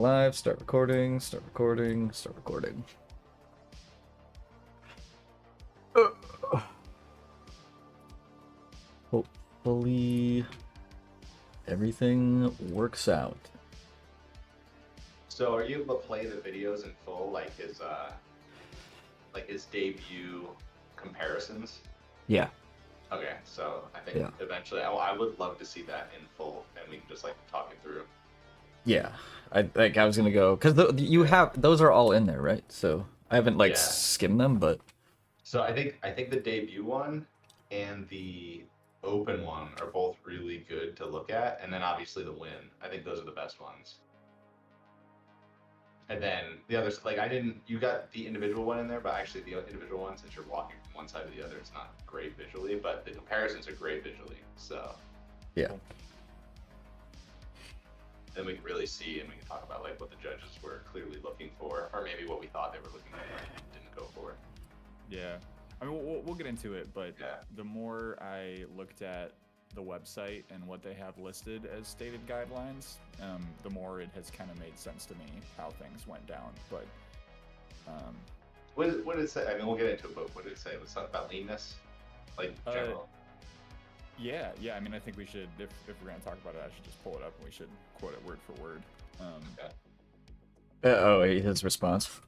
Live, start recording, start recording, start recording. Hopefully everything works out. So are you able to play the videos in full, like his debut comparisons? Yeah. Okay, so I think eventually I would love to see that in full, and we can just like talk it through. Yeah, I was gonna go because you have those are all in there, right? So I haven't like skimmed them, but so I think the debut one and the open one are both really good to look at, and then obviously the win. I think those are the best ones. And then the others, like you got the individual one in there, but actually the individual one, since you're walking from one side to the other, it's not great visually, but the comparisons are great visually. So yeah. Then we can really see, and we can talk about like what the judges were clearly looking for, or maybe what we thought they were looking for and didn't go for. Yeah, I mean we'll get into it, but the more I looked at the website and what they have listed as stated guidelines, the more it has kind of made sense to me how things went down. But what did it say? I mean, we'll get into it, but what did it say? It was something about leanness, like general. Yeah. I mean, I think we should, if we're gonna talk about it, I should just pull it up and we should quote it word for word. His response.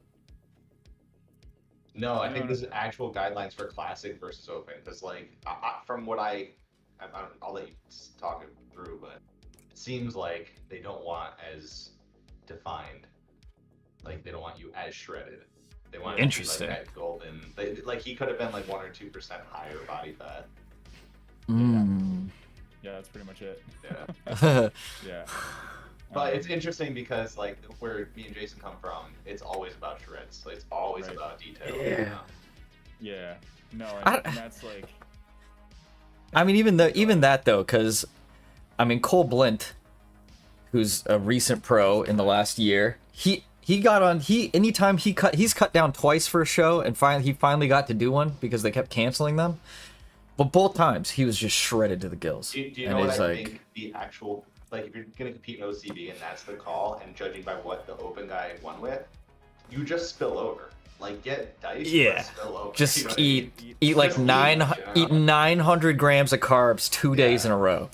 No, I think this is actual guidelines for classic versus open. Because like, from what I'll let you talk it through, but it seems like they don't want as defined. Like they don't want you as shredded. They want interesting. Like that golden. Like he could have been like 1 or 2% higher body fat. Yeah, that's pretty much it. Yeah. Yeah. But it's interesting because like where me and Jason come from, it's always about shreds. Like, it's always about detail. Yeah. Yeah. No, and that's like. I mean, even that though, because I mean Cole Blint, who's a recent pro in the last year, he's cut down twice for a show, and he finally got to do one because they kept canceling them. But both times he was just shredded to the gills. Do you know what I think the actual, like if you're gonna compete in OCB and that's the call, and judging by what the open guy won with, you just spill over. Like get diced, but spill over. Just you know eat like 900 grams of carbs 2 days in a row.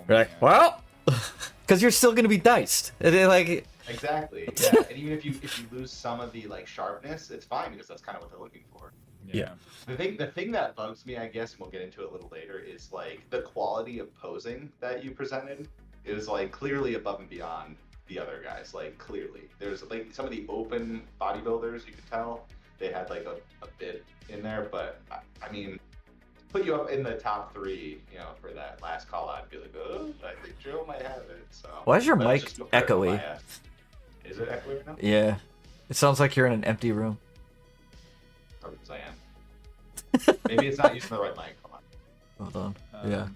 You're like, well, because you're still gonna be diced. Like exactly. Yeah, and even if you lose some of the like sharpness, it's fine because that's kind of what they're looking for. Yeah. The thing that bugs me, I guess, and we'll get into it a little later, is like the quality of posing that you presented is like clearly above and beyond the other guys. Like clearly, there's like some of the open bodybuilders, you could tell they had like a bit in there, but I mean, put you up in the top 3, you know, for that last call out, I'd be like, oh, I think Joe might have it. So why is your mic echoey? Is it echoey right now? Yeah, it sounds like you're in an empty room. Probably because I am. Maybe it's not using the right mic. Come on. Hold on. Yeah.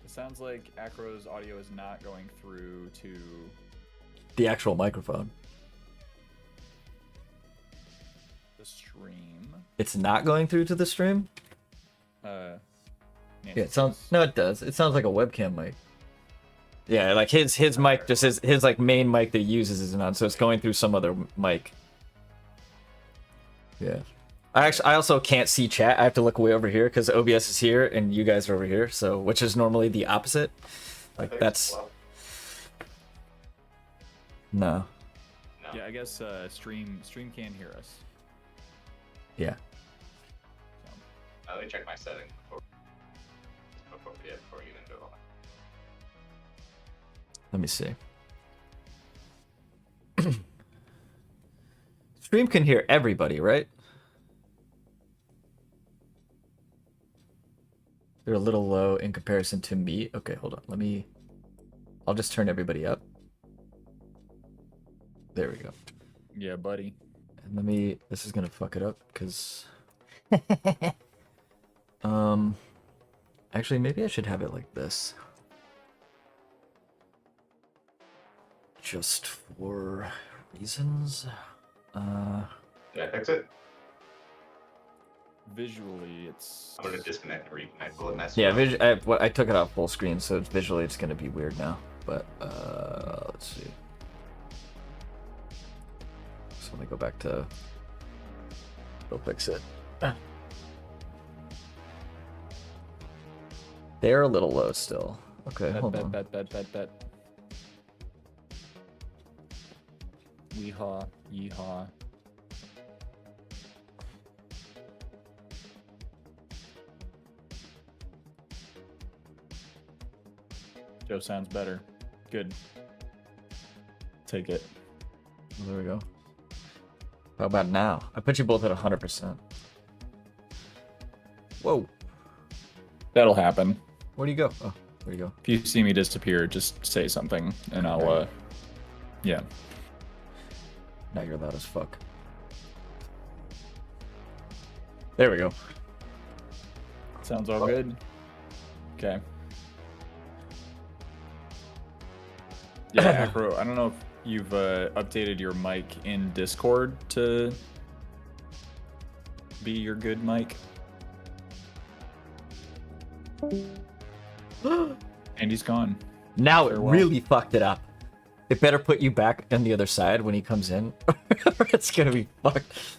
It sounds like Acro's audio is not going through to the actual microphone. The stream. It's not going through to the stream? Yeah, it sounds. No, it does. It sounds like a webcam mic. Yeah, like his mic, just his like main mic that he uses isn't on, so it's going through some other mic. Yeah. I also can't see chat. I have to look way over here because OBS is here and you guys are over here, so which is normally the opposite. Like that's no. Yeah, I guess stream can hear us. Yeah. So, let me check my settings before we get into it. Let me see. Stream can hear everybody, right? They're a little low in comparison to me. Okay, hold on. I'll just turn everybody up. There we go. Yeah, buddy. And this is gonna fuck it up, because... Actually, maybe I should have it like this. Just for reasons. Did I fix it? Visually, it's. I'm gonna disconnect and reconnect. Will it mess? Yeah, I took it off full screen, so visually it's gonna be weird now. But let's see. So let me go back to. Go fix it. They're a little low still. Okay, hold on. Bet. Yeehaw, yeehaw. Joe sounds better. Good. Take it. Well, there we go. How about now? I put you both at 100%. Whoa. That'll happen. Where do you go? Oh, where do you go? If you see me disappear, just say something, and I'll, yeah. Now you're loud as fuck. There we go. Sounds all good. Okay. Yeah, Acro, I don't know if you've updated your mic in Discord to be your good mic. And he's gone. Now it really fucked it up. It better put you back on the other side when he comes in. It's gonna be fucked.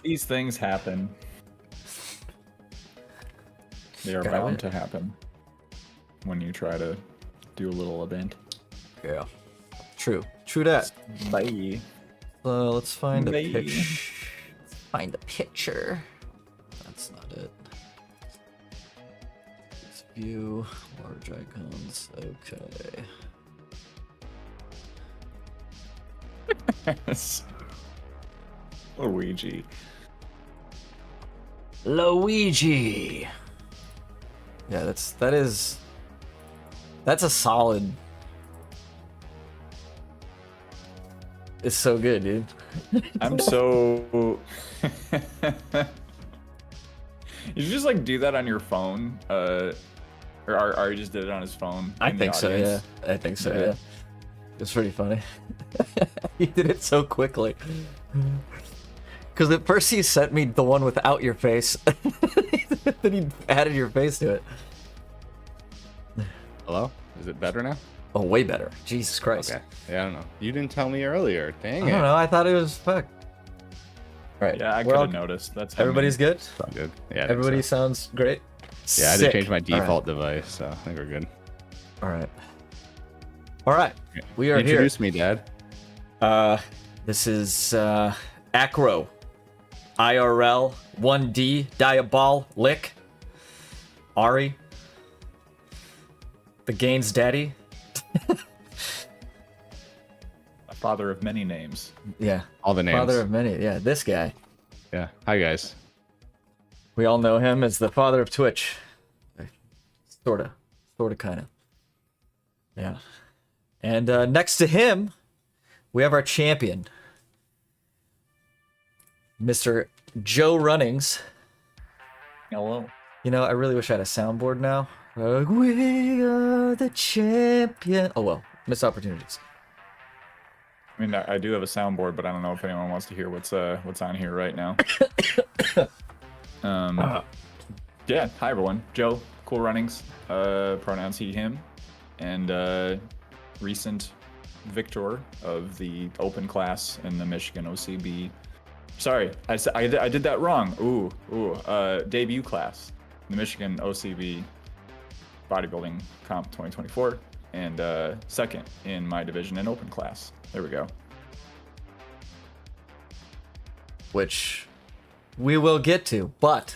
These things happen. They are bound to happen when you try to do a little event. Yeah. True. True that. Bye. Let's find a picture. Let's find a picture. That's not it. Let's view large icons. Okay. Luigi. Luigi. Yeah, that's a solid. It's so good, dude. I'm so. You should just like do that on your phone, or Ari just did it on his phone. I think so. Yeah, I think so. Yeah, it's pretty funny. He did it so quickly. Because at first he sent me the one without your face, then he added your face to it. Hello? Is it better now? Oh, way better. Jesus Christ. Okay. Yeah, I don't know. You didn't tell me earlier. Dang it. I don't know. I thought it was fuck. Right. Yeah, I could have noticed. That's everybody's good. Sounds good. Yeah. Everybody sounds great. Yeah, I did change my default right. device, so I think we're good. All right. All right. We are Introduce me, Dad. This is Acro. IRL 1D Daiyabolic. Ari. The Gaines daddy. A father of many names. Yeah. All the names. Father of many. Yeah, this guy. Yeah. Hi, guys. We all know him as the father of Twitch. Sorta, kinda. Yeah. And next to him, we have our champion, Mr. Coelrunnings. Hello. You know, I really wish I had a soundboard now. We are the champion. Oh well, missed opportunities. I mean, I do have a soundboard, but I don't know if anyone wants to hear what's on here right now. Yeah. Hi everyone. Joe. Coelrunnings. Pronouns he him, and recent victor of the open class in the Michigan OCB. Sorry, I did that wrong. Debut class, the Michigan OCB bodybuilding comp 2024, and second in my division in open class. There we go. Which we will get to, but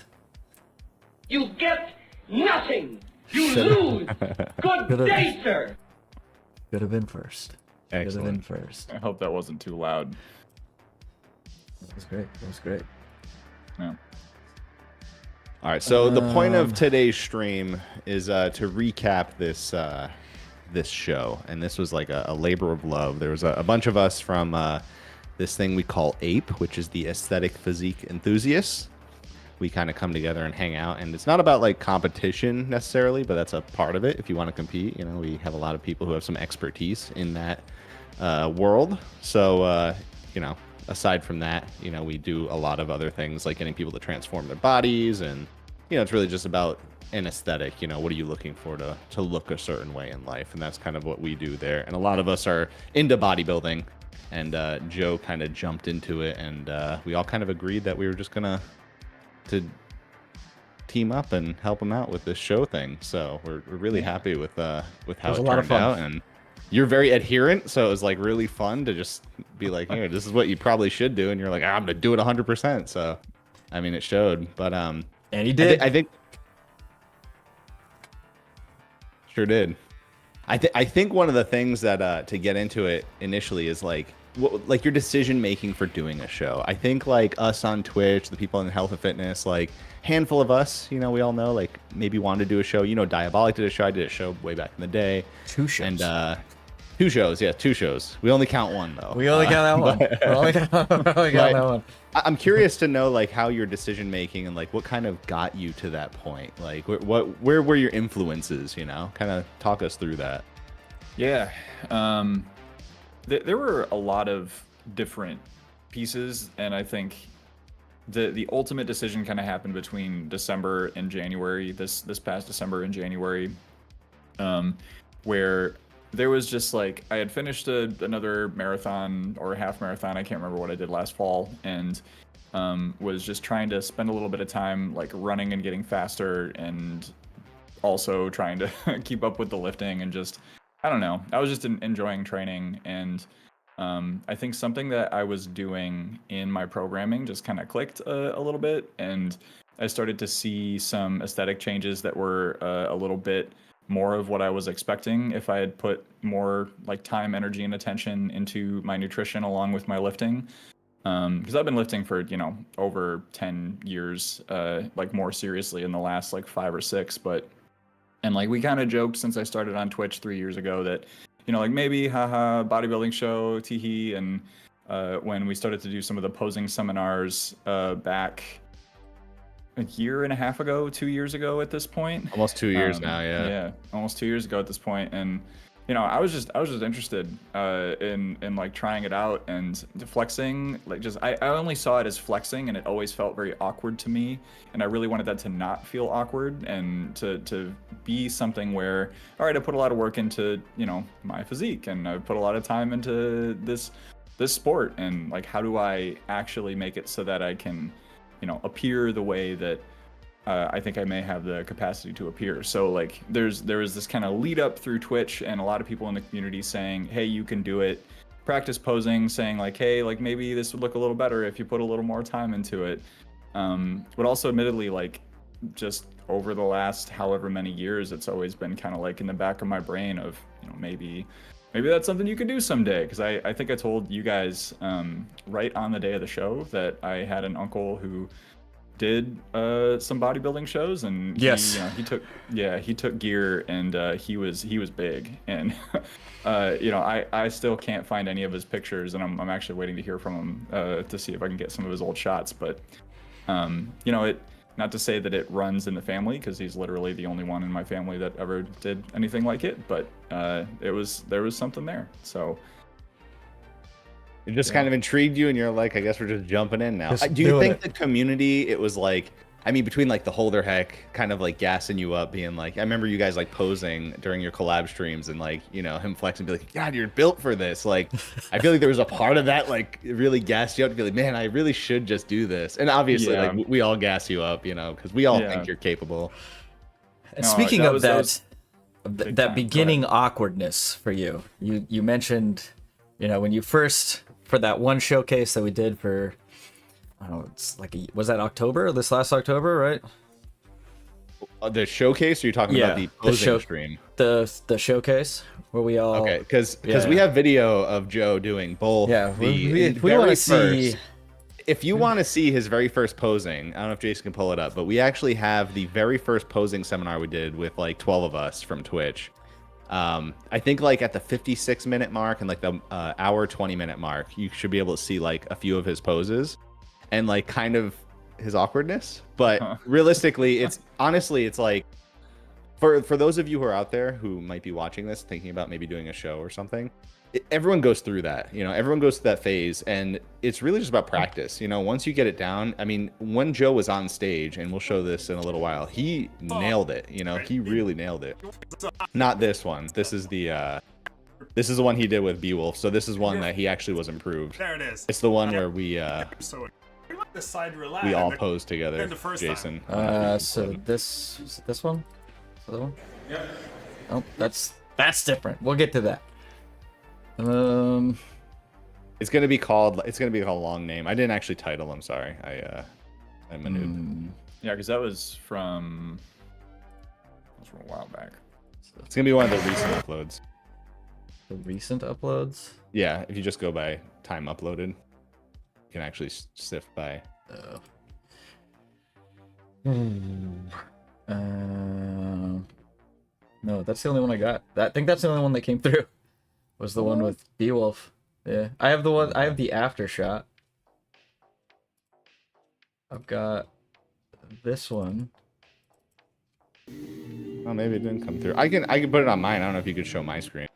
you get nothing. You lose. Good day, sir. Could have been first. Excellent. Could have been first. I hope that wasn't too loud. That was great. That was great. Yeah. All right. So the point of today's stream is to recap this this show, and this was like a labor of love. There was a bunch of us from this thing we call APE, which is the Aesthetic Physique Enthusiasts. We kind of come together and hang out, and it's not about like competition necessarily, but that's a part of it. If you want to compete, you know, we have a lot of people who have some expertise in that world. So, you know, aside from that, you know, we do a lot of other things like getting people to transform their bodies, and you know, it's really just about an aesthetic. You know, what are you looking for to look a certain way in life, and that's kind of what we do there. And a lot of us are into bodybuilding, and Joe kind of jumped into it, and we all kind of agreed that we were just gonna team up and help him out with this show thing. So we're really happy with how it turned out, and you're very adherent, so it was like really fun to just be like, hey, this is what you probably should do, and you're like, I'm gonna do it 100%. So I mean, it showed, but and he did. I think sure did. I think one of the things that to get into it initially is like your decision making for doing a show. I think like us on Twitch, the people in health and fitness, like handful of us, you know, we all know like maybe wanted to do a show. You know, Daiyabolic did a show. I did a show way back in the day. 2 shows. And 2 shows, yeah, 2 shows. We only count 1 though. We only count that one. We only count that one. I'm curious to know like how your decision making and like what kind of got you to that point. Like where were your influences? You know, kind of talk us through that. Yeah, there were a lot of different pieces, and I think the ultimate decision kind of happened between December and January. This past December and January, where there was just like I had finished another marathon or a half marathon. I can't remember what I did last fall, and was just trying to spend a little bit of time like running and getting faster, and also trying to keep up with the lifting, and just I don't know. I was just enjoying training, and I think something that I was doing in my programming just kind of clicked a little bit, and I started to see some aesthetic changes that were a little bit more of what I was expecting if I had put more like time, energy, and attention into my nutrition along with my lifting. Because I've been lifting for, you know, over 10 years, like more seriously in the last like 5 or 6, and like we kind of joked since I started on Twitch 3 years ago that, you know, like maybe haha bodybuilding show teehee, and when we started to do some of the posing seminars back a year and a half ago, 2 years ago at this point. Almost 2 years now, yeah. Yeah, almost 2 years ago at this point, and you know, I was just interested in like trying it out and flexing. Like just I only saw it as flexing, and it always felt very awkward to me. And I really wanted that to not feel awkward, and to be something where, all right, I put a lot of work into, you know, my physique, and I put a lot of time into this sport, and like how do I actually make it so that I can, you know, appear the way that I think I may have the capacity to appear. So like there was this kind of lead up through Twitch, and a lot of people in the community saying, hey, you can do it. Practice posing, saying like, hey, like maybe this would look a little better if you put a little more time into it. But also admittedly, like just over the last however many years, it's always been kind of like in the back of my brain of, you know, maybe that's something you could do someday. Because I think I told you guys right on the day of the show that I had an uncle who did some bodybuilding shows, and yes, he took gear, and he was big, and you know, I still can't find any of his pictures, and I'm actually waiting to hear from him to see if I can get some of his old shots. But you know, not to say that it runs in the family, because he's literally the only one in my family that ever did anything like it, but there was something there. So it just kind of intrigued you, and you're like, I guess we're just jumping in now. Do you think the community, it was like, I mean, between like the Holder Heck kind of like gassing you up, being like, I remember you guys like posing during your collab streams, and like, you know, him flexing, be like, God, you're built for this. Like, I feel like there was a part of that, like, it really gassed you up to be like, man, I really should just do this. And obviously, like, we all gas you up, you know, because we all think you're capable. And speaking of that beginning awkwardness for you, you mentioned, you know, when you first, for that one showcase that we did for, I don't know, it's like, was that October? This last October, right? The showcase? Or you're talking about the posing stream? The showcase where we all... Okay, because we have video of Joe doing both. Yeah, we want to see... If you want to see his very first posing, I don't know if Jason can pull it up, but we actually have the very first posing seminar we did with like 12 of us from Twitch. I think like at the 56-minute mark and like the hour 20-minute mark, you should be able to see like a few of his poses and like kind of his awkwardness. But realistically, it's honestly, it's like for those of you who are out there who might be watching this, thinking about maybe doing a show or something, everyone goes through that, you know, everyone goes through that phase, and it's really just about practice. You know, once you get it down, I mean, when Joe was on stage, and we'll show this in a little while, he nailed it, you know, he really nailed it. Not this one. This is the This is the one he did with Beowulf. So this is one that he actually was improved. There it is. It's the one where we So the side relax. we all posed together, the first Jason. So this is it this one? The other one? Yeah. Oh, that's different. We'll get to that. It's gonna be called a long name. I didn't actually title. I'm sorry. I'm a noob. Yeah, because that was from a while back. It's gonna be one of the recent uploads. The recent uploads. Yeah, if you just go by time uploaded, you can actually sift by. No, that's the only one I got. I think that's the only one that came through. Was the one with Beowulf. Yeah, I have the one. I have the after shot. I've got this one. Oh, maybe it didn't come through. I can put it on mine. I don't know if you could show my screen.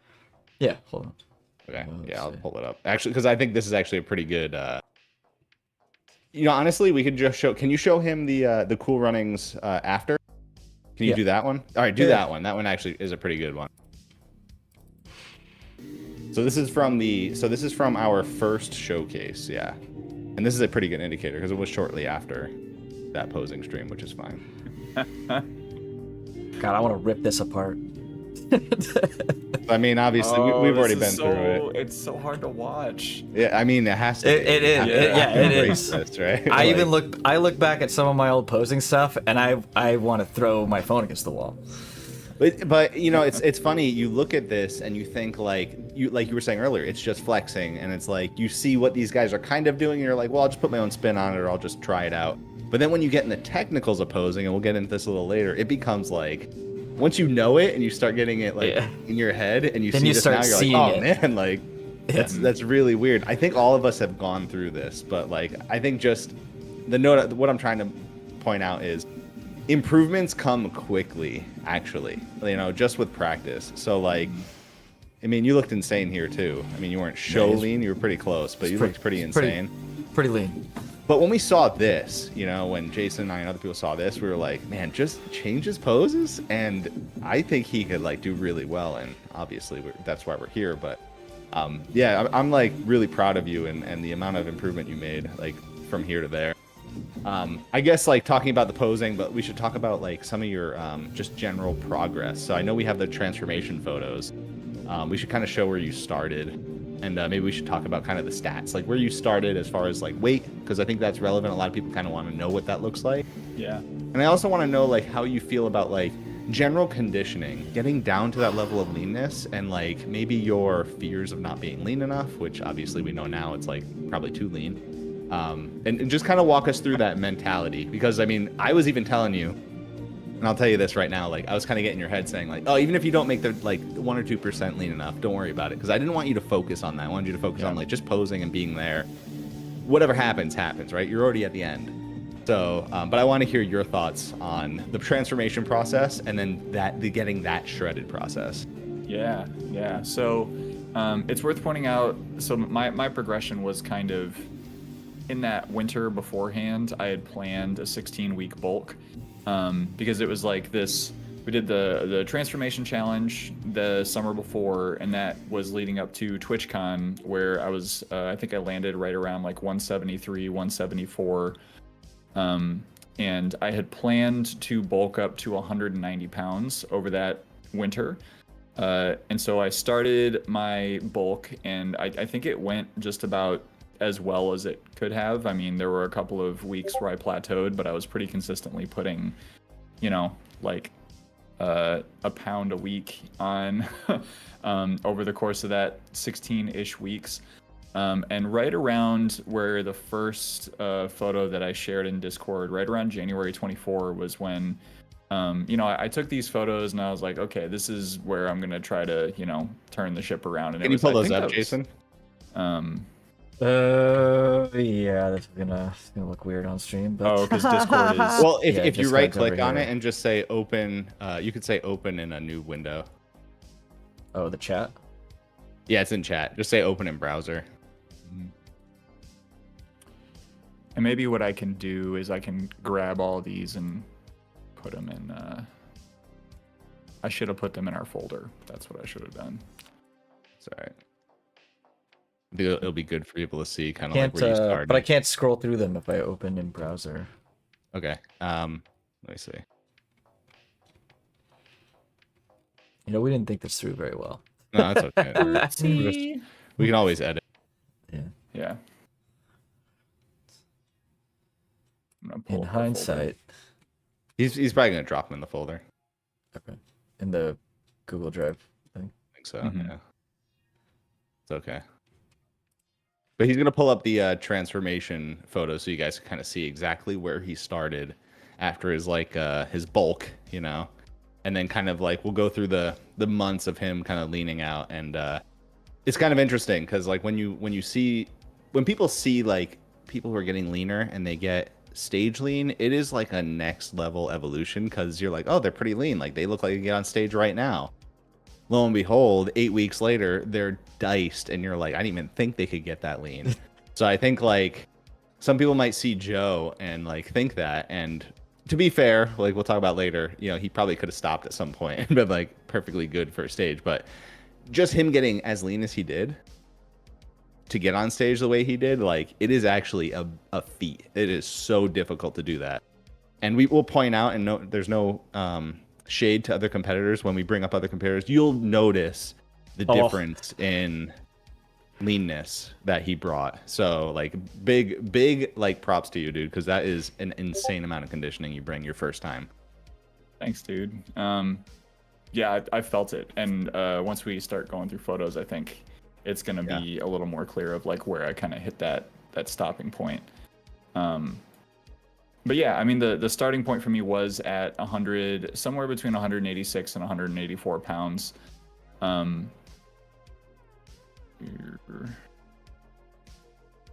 Yeah, hold on. Okay, Let's yeah, I'll see. pull it up. Actually, because I think this is actually a pretty good. Honestly, we could just show. Can you show him the Coelrunnings after? Can you Yeah. do that one? All right, do Yeah. that one. That one actually is a pretty good one. So this is from our first showcase, yeah. And this is a pretty good indicator because it was shortly after that posing stream, which is fine. God, I want to rip this apart. I mean, obviously, we've already been through it. It's so hard to watch. Yeah, I mean, it has to. It is. It embrace is. this, right? I even look back at some of my old posing stuff, and I want to throw my phone against the wall. But it's funny. You look at this and you think like you were saying earlier, it's just flexing, and it's like you see what these guys are kind of doing, and you're like, well, I'll just put my own spin on it, or I'll just try it out. But then when you get in the technicals of posing, and we'll get into this a little later, it becomes like once you know it and you start getting it like in your head, and you Then see you this start now, you're seeing like, oh it. man, like that's really weird. I think all of us have gone through this, but like I think just what I'm trying to point out is improvements come quickly, actually, just with practice. So like, I mean, you looked insane here too. I mean, you weren't lean, you were pretty close, but you looked pretty insane. Pretty lean. But when we saw this, when Jason and I and other people saw this, we were like, man, just change his poses, and I think he could like do really well, and obviously that's why we're here. But yeah, I'm like really proud of you and the amount of improvement you made like from here to there. I guess like talking about the posing, but we should talk about like some of your just general progress. So I know we have the transformation photos. We should kind of show where you started, and maybe we should talk about kind of the stats, like where you started as far as like weight, because I think that's relevant. A lot of people kind of want to know what that looks like. Yeah. And I also want to know like how you feel about like general conditioning, getting down to that level of leanness, and like maybe your fears of not being lean enough, which obviously we know now it's like probably too lean. And just kind of walk us through that mentality, because I mean, I was even telling you, and I'll tell you this right now, like I was kind of getting your head saying like, oh, even if you don't make the like 1 or 2% lean enough, don't worry about it, because I didn't want you to focus on that. I wanted you to focus on like just posing and being there. Whatever happens, right? You're already at the end. So, but I want to hear your thoughts on the transformation process, and then the getting that shredded process. Yeah. So, it's worth pointing out. So my progression was kind of in that winter beforehand. I had planned a 16-week bulk, because it was like this. We did the transformation challenge the summer before, and that was leading up to TwitchCon, where I was I think I landed right around like 173, 174. And I had planned to bulk up to 190 pounds over that winter. And so I started my bulk, and I think it went just about as well as it could have. I mean, there were a couple of weeks where I plateaued, but I was pretty consistently putting, like a pound a week on over the course of that 16-ish weeks. And right around where the first photo that I shared in Discord, right around January 24, was when, I took these photos and I was like, okay, this is where I'm going to try to, turn the ship around. And Can you pull those up, Jason? Yeah, that's gonna look weird on stream. But... Oh, because Discord is... Well, if you right click on here. it and just say open, you could say open in a new window. Oh, the chat? Yeah, it's in chat. Just say open in browser. And maybe what I can do is I can grab all these and put them in... I should have put them in our folder. That's what I should have done. It's all right. I think it'll be good for people to see kind of Can't, like where you started. but I can't scroll through them if I open in browser. Okay. Let me see. You know, we didn't think this through very well. No, that's okay. We can always edit. Yeah. Yeah. I'm gonna pull In up the folder. hindsight, He's probably gonna drop them in the folder. okay, in the Google Drive thing. I think so. Mhm. Yeah. It's okay. But he's gonna pull up the transformation photo so you guys can kind of see exactly where he started after his his bulk, you know, and then kind of like we'll go through the months of him kind of leaning out, and it's kind of interesting because like when people see like people who are getting leaner and they get stage lean, it is like a next level evolution because you're like, oh, they're pretty lean, like they look like they get on stage right now. Lo and behold, 8 weeks later, they're diced, and you're like, I didn't even think they could get that lean. So I think like some people might see Joe and like think that, and to be fair, like we'll talk about later, you know, he probably could have stopped at some point and been like perfectly good for a stage, but just him getting as lean as he did to get on stage the way he did, like it is actually a feat. It is so difficult to do that. And we will point out, and there's no shade to other competitors. When we bring up other competitors, you'll notice the difference in leanness that he brought. So like big like props to you, dude, because that is an insane amount of conditioning you bring your first time. Thanks, dude. Yeah, I felt it, and once we start going through photos, I think it's gonna be a little more clear of like where I kind of hit that stopping point. But yeah, I mean the starting point for me was at 100, somewhere between 186 and 184 pounds.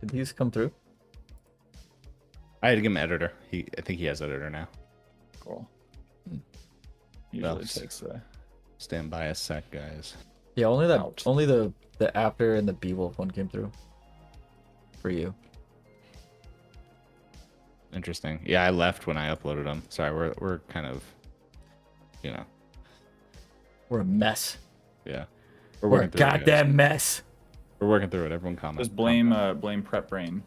Did these come through? I had to give him editor. I think he has editor now. Cool. Usually it takes stand by a sec, guys. Yeah, only Out. only the After and the Beowulf one came through. For you. Interesting. Yeah, I left when I uploaded them. Sorry, we're kind of, you know. We're a mess. Yeah. We're a working through it, guys. goddamn mess. We're working through it. Everyone comment. just blame prep brain.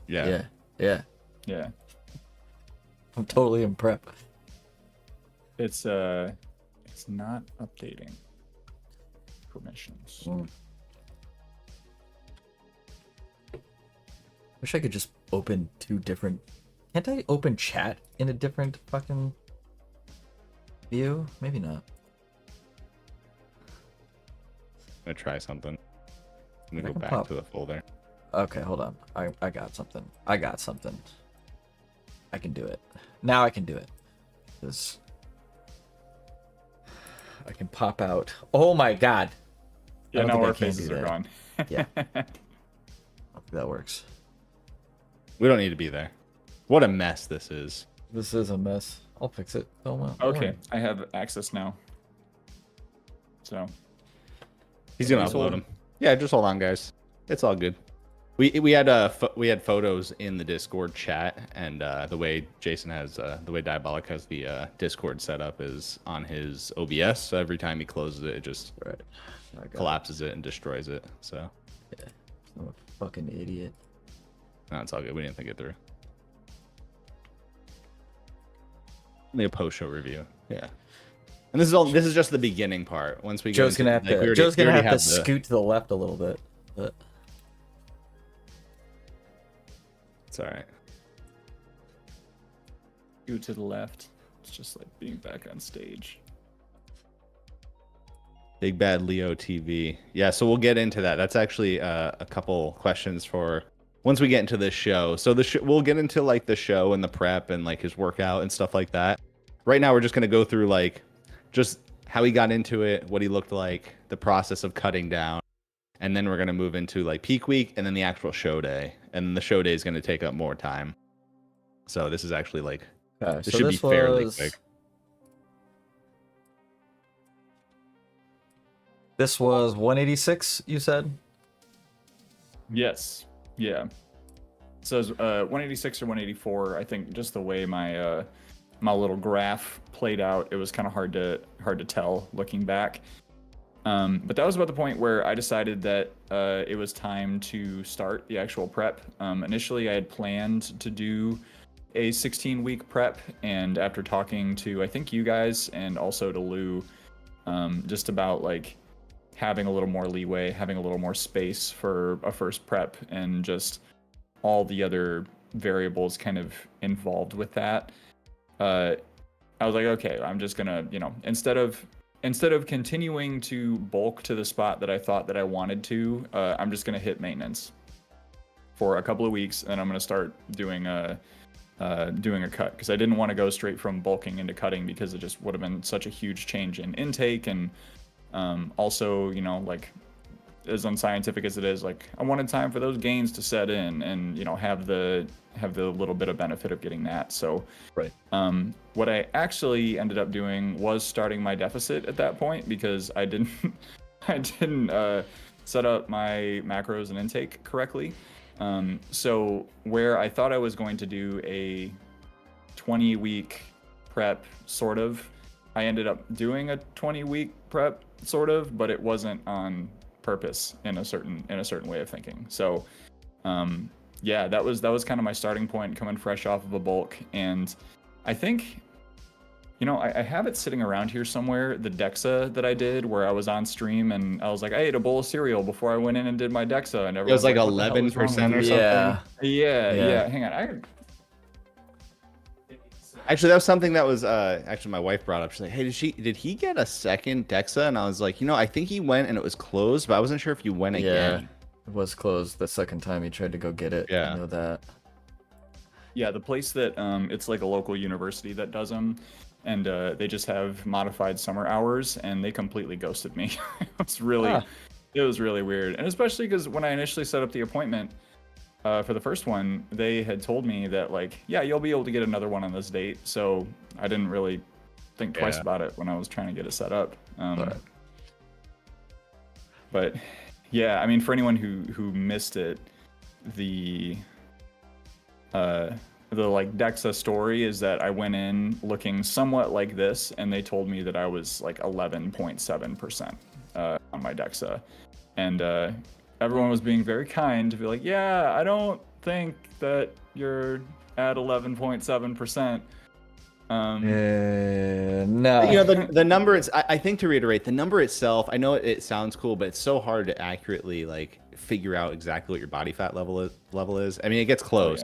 Yeah. Yeah. Yeah. I'm totally in prep. It's not updating permissions. Wish I could just open two different. Can't I open chat in a different fucking view? Maybe not. I'm gonna try something. I'm gonna I go can back pop. to the folder. Okay, hold on. I got something. I can do it. Now I can do it. This. I can pop out. Oh my god. Yeah, I don't now think I our can faces do are that. gone. Yeah. I think that works. We don't need to be there. What a mess this is. This is a mess. I'll fix it. Don't worry. Okay, I have access now. So He's gonna Just upload hold- them. Yeah, just hold on, guys. It's all good. We had photos in the Discord chat, and the way Jason has the way Daiyabolic has the Discord set up is on his OBS. So every time he closes it, it just Right. I got collapses it and destroys it. So it. I'm a fucking idiot. no, it's all good. We didn't think it through. Only a post-show review. Yeah. And this is just the beginning part. Once we Joe's go gonna into, have to. like, we already- Joe's we gonna already have to the- scoot to the left a little bit. But It's all right. go to the left. It's just like being back on stage. Big Bad Leo TV. Yeah, so we'll get into that. That's actually a couple questions for once we get into this show. So we'll get into like the show and the prep and like his workout and stuff like that. Right now, we're just gonna go through like just how he got into it, what he looked like, the process of cutting down, and then we're gonna move into like peak week and then the actual show day. And the show day is gonna take up more time. So this is actually like this should be fairly quick. This was 186, you said? Yes. Yeah. So it's 186 or 184. I think just the way my my little graph played out, it was kind of hard to tell looking back. But that was about the point where I decided that it was time to start the actual prep. Initially, I had planned to do a 16-week prep, and after talking to, I think, you guys and also to Lou, just about like having a little more leeway, having a little more space for a first prep, and just all the other variables kind of involved with that, I was like, okay, I'm just gonna, instead of continuing to bulk to the spot that I thought that I wanted to, I'm just gonna hit maintenance for a couple of weeks, and I'm gonna start doing a cut, because I didn't want to go straight from bulking into cutting, because it just would have been such a huge change in intake, and also, like, as unscientific as it is, like, I wanted time for those gains to set in, and have the little bit of benefit of getting that. So right. What I actually ended up doing was starting my deficit at that point, because I didn't set up my macros and intake correctly. So where I thought I was going to do a 20-week prep, sort of, I ended up doing a 20-week prep, sort of, but it wasn't on purpose in a certain way of thinking. So yeah, that was kind of my starting point, coming fresh off of a bulk. And I think, I have it sitting around here somewhere, the DEXA that I did, where I was on stream and I was like, I ate a bowl of cereal before I went in and did my DEXA, and it was like 11% or something. Yeah. Hang on, Actually, that was something that was actually my wife brought up. She's like, "Hey, did he get a second DEXA?" And I was like, I think he went and it was closed, but I wasn't sure if you went again. It was closed the second time he tried to go get it. Yeah, I know that. Yeah, the place that it's like a local university that does them, and they just have modified summer hours, and they completely ghosted me. It was really weird, and especially because when I initially set up the appointment for the first one, they had told me that, like, yeah, you'll be able to get another one on this date. So I didn't really think twice about it when I was trying to get it set up. But yeah, I mean, for anyone who missed it, the like DEXA story is that I went in looking somewhat like this, and they told me that I was like 11.7% on my DEXA, and everyone was being very kind to be like, yeah, I don't think that you're at 11.7%. No. The number, I think, to reiterate, the number itself, I know it sounds cool, but it's so hard to accurately like figure out exactly what your body fat level is. I mean, it gets close,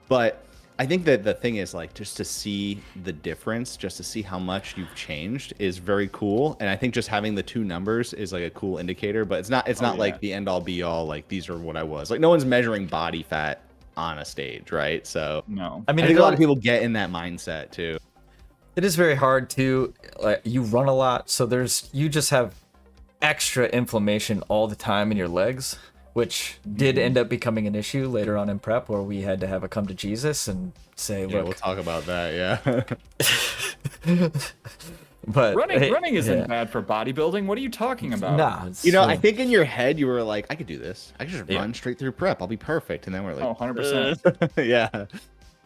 but I think that the thing is, like, just to see the difference, just to see how much you've changed is very cool. And I think just having the two numbers is like a cool indicator, but it's not like the end all be all, like, these are what I was. Like, no one's measuring body fat on a stage, right? So no. I think a lot of people get in that mindset too. It is very hard to, like, you run a lot, so you just have extra inflammation all the time in your legs, which did end up becoming an issue later on in prep, where we had to have a come to Jesus and say, look, we'll talk about that. But running isn't bad for bodybuilding. What are you talking about? Nah, I think in your head you were like, I could do this. I could just run straight through prep. I'll be perfect. And then we're like, 100%. Yeah.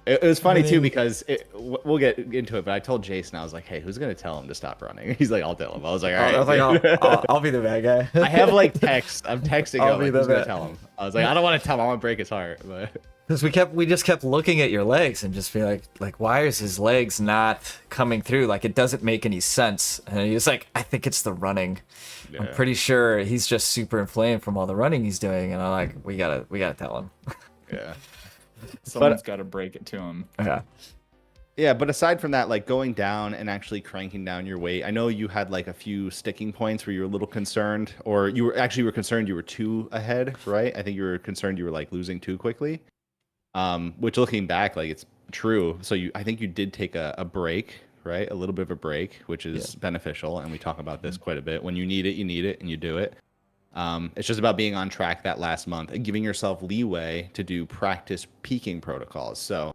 It was funny too, because we'll get into it, but I told Jason, I was like, hey, who's going to tell him to stop running? He's like, I'll tell him. I was like, all right. I'll be the bad guy. I have like text. I'm texting him. Like, who's going to tell him? I was like, I don't want to tell him. I want to break his heart. But because we just kept looking at your legs and just be like, why is his legs not coming through? Like, it doesn't make any sense. And he was like, I think it's the running. Yeah. I'm pretty sure he's just super inflamed from all the running he's doing. And I'm like, we gotta tell him. Yeah. Someone's got to break it to him. Yeah, but aside from that, like, going down and actually cranking down your weight, I know you had like a few sticking points where you were a little concerned, or you were concerned you were too ahead, right? I think you were concerned you were like losing too quickly. Which, looking back, like, it's true. So I think you did take a break, right? A little bit of a break, which is beneficial, and we talk about this quite a bit. When you need it, and you do it. It's just about being on track that last month and giving yourself leeway to do practice peaking protocols. So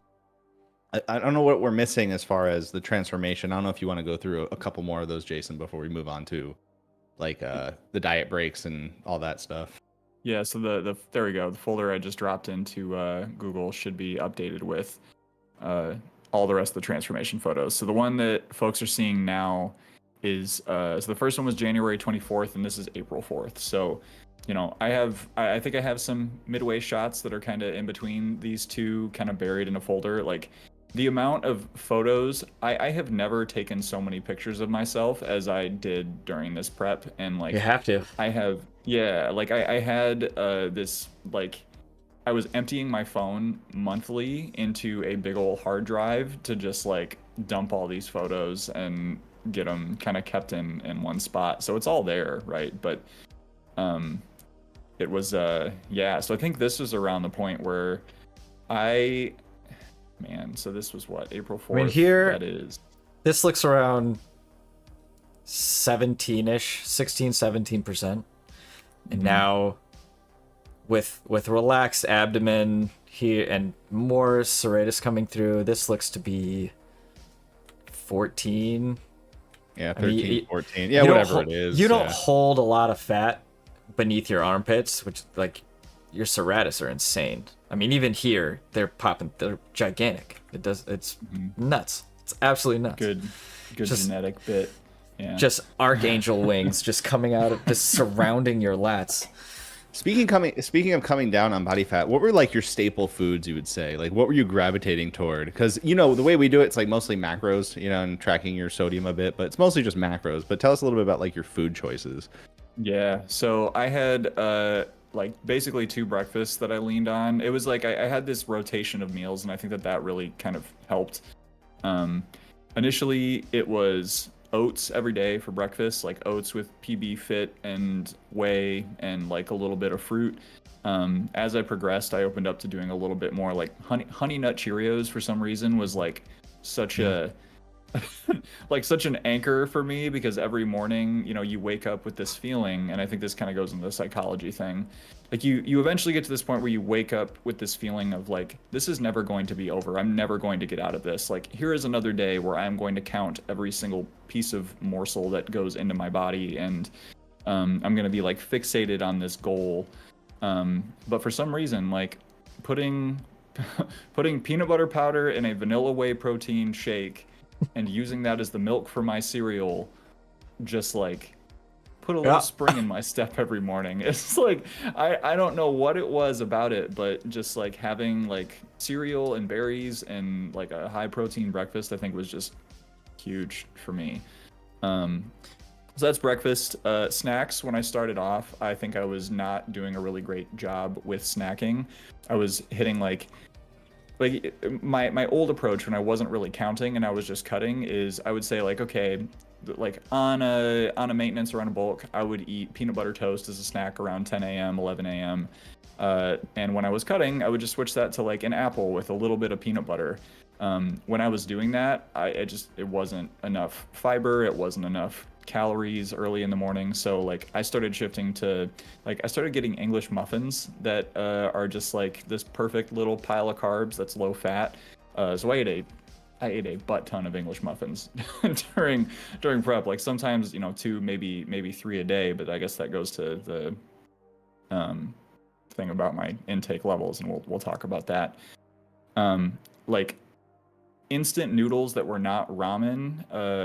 I don't know what we're missing as far as the transformation. I don't know if you want to go through a couple more of those, Jason, before we move on to like the diet breaks and all that stuff. Yeah, so there we go. The folder I just dropped into Google should be updated with all the rest of the transformation photos. So the one that folks are seeing now is so the first one was January 24th, and this is April 4th. So, you know, I think I have some midway shots that are kind of in between these two, kind of buried in a folder. Like, the amount of photos, I have never taken so many pictures of myself as I did during this prep. And like, you have to. I have, yeah, like I had this, like, I was emptying my phone monthly into a big old hard drive to just like dump all these photos and get them kind of kept in one spot. So it's all there, right? But it was yeah, so I think this was around the point where so this was what, April 4th? I mean, here, that is. This looks around 17-ish, 16, 17%. And now with relaxed abdomen here and more serratus coming through, this looks to be 14. Yeah, 13, 14. Yeah, whatever it is. You don't hold a lot of fat beneath your armpits, which, like, your serratus are insane. I mean, even here, they're gigantic. It's nuts. It's absolutely nuts. Good just, genetic bit. Yeah. Just archangel wings just coming out of, just surrounding your lats. Speaking of coming down on body fat, what were like your staple foods, you would say? Like, what were you gravitating toward? Because, you know, the way we do it, it's like mostly macros, you know, and tracking your sodium a bit, but it's mostly just macros. But tell us a little bit about like your food choices. Yeah, so I had like basically 2 breakfasts that I leaned on. It was like I had this rotation of meals, and I think that really kind of helped. Initially, it was oats every day for breakfast, like oats with PB Fit and whey and like a little bit of fruit. As I progressed, I opened up to doing a little bit more, like honey nut Cheerios for some reason was like such a like such an anchor for me, because every morning, you know, you wake up with this feeling, and I think this kind of goes into the psychology thing. Like you eventually get to this point where you wake up with this feeling of like, this is never going to be over. I'm never going to get out of this. Like, here is another day where I'm going to count every single piece of morsel that goes into my body, and I'm going to be like fixated on this goal. But for some reason, like putting peanut butter powder in a vanilla whey protein shake and using that as the milk for my cereal, just like put a little spring in my step every morning. It's like, I don't know what it was about it, but just like having like cereal and berries and like a high protein breakfast, I think was just huge for me. So that's breakfast. Snacks, when I started off, I think I was not doing a really great job with snacking. I was hitting like my old approach when I wasn't really counting and I was just cutting is I would say like, okay, like on a maintenance or on a bulk, I would eat peanut butter toast as a snack around 10 a.m., 11 a.m. And when I was cutting, I would just switch that to like an apple with a little bit of peanut butter. When I was doing that, it wasn't enough fiber, it wasn't enough calories early in the morning. So like I started shifting to like, I started getting English muffins that are just like this perfect little pile of carbs that's low fat. So I ate a butt ton of English muffins during prep. Like sometimes, you know, 2, maybe 3 a day, but I guess that goes to the thing about my intake levels, and we'll talk about that. Like instant noodles that were not ramen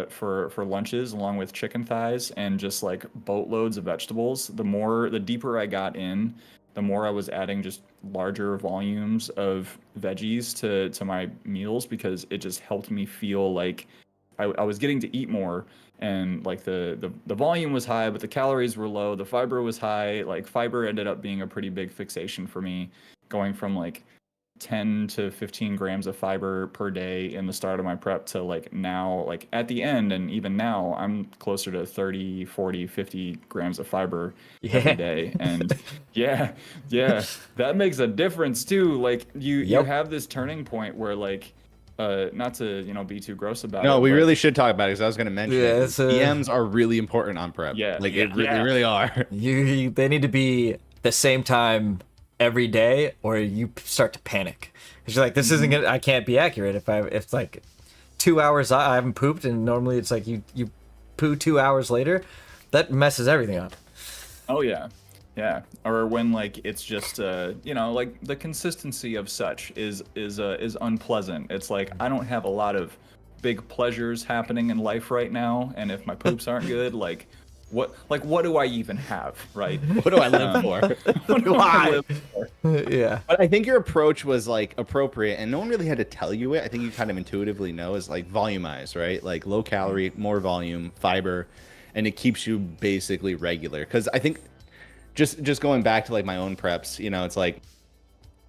for lunches, along with chicken thighs and just like boatloads of vegetables. The deeper I got in, the more I was adding just larger volumes of veggies to my meals, because it just helped me feel like I was getting to eat more, and like the volume was high, but the calories were low. The fiber was high. Like fiber ended up being a pretty big fixation for me, going from like 10 to 15 grams of fiber per day in the start of my prep to like now, like at the end, and even now I'm closer to 30, 40, 50 grams of fiber every day. And yeah, that makes a difference too. Like you have this turning point where like, not to, you know, be too gross about it. No, we really should talk about it, because I was going to mention PMs are really important on prep. Yeah. Like they really are. They need to be the same time every day, or you start to panic, because you're like, this isn't gonna, I can't be accurate if it's like 2 hours I haven't pooped, and normally it's like you poo 2 hours later. That messes everything up. Oh yeah, or when like it's just you know, like the consistency of such is unpleasant. It's like I don't have a lot of big pleasures happening in life right now, and if my poops aren't good, like what do I even have, right? What do I live for? What do I live for? Yeah. But I think your approach was like appropriate, and no one really had to tell you it. I think you kind of intuitively know is like volumize, right? Like low calorie, more volume, fiber, and it keeps you basically regular. Because I think just going back to like my own preps, you know, it's like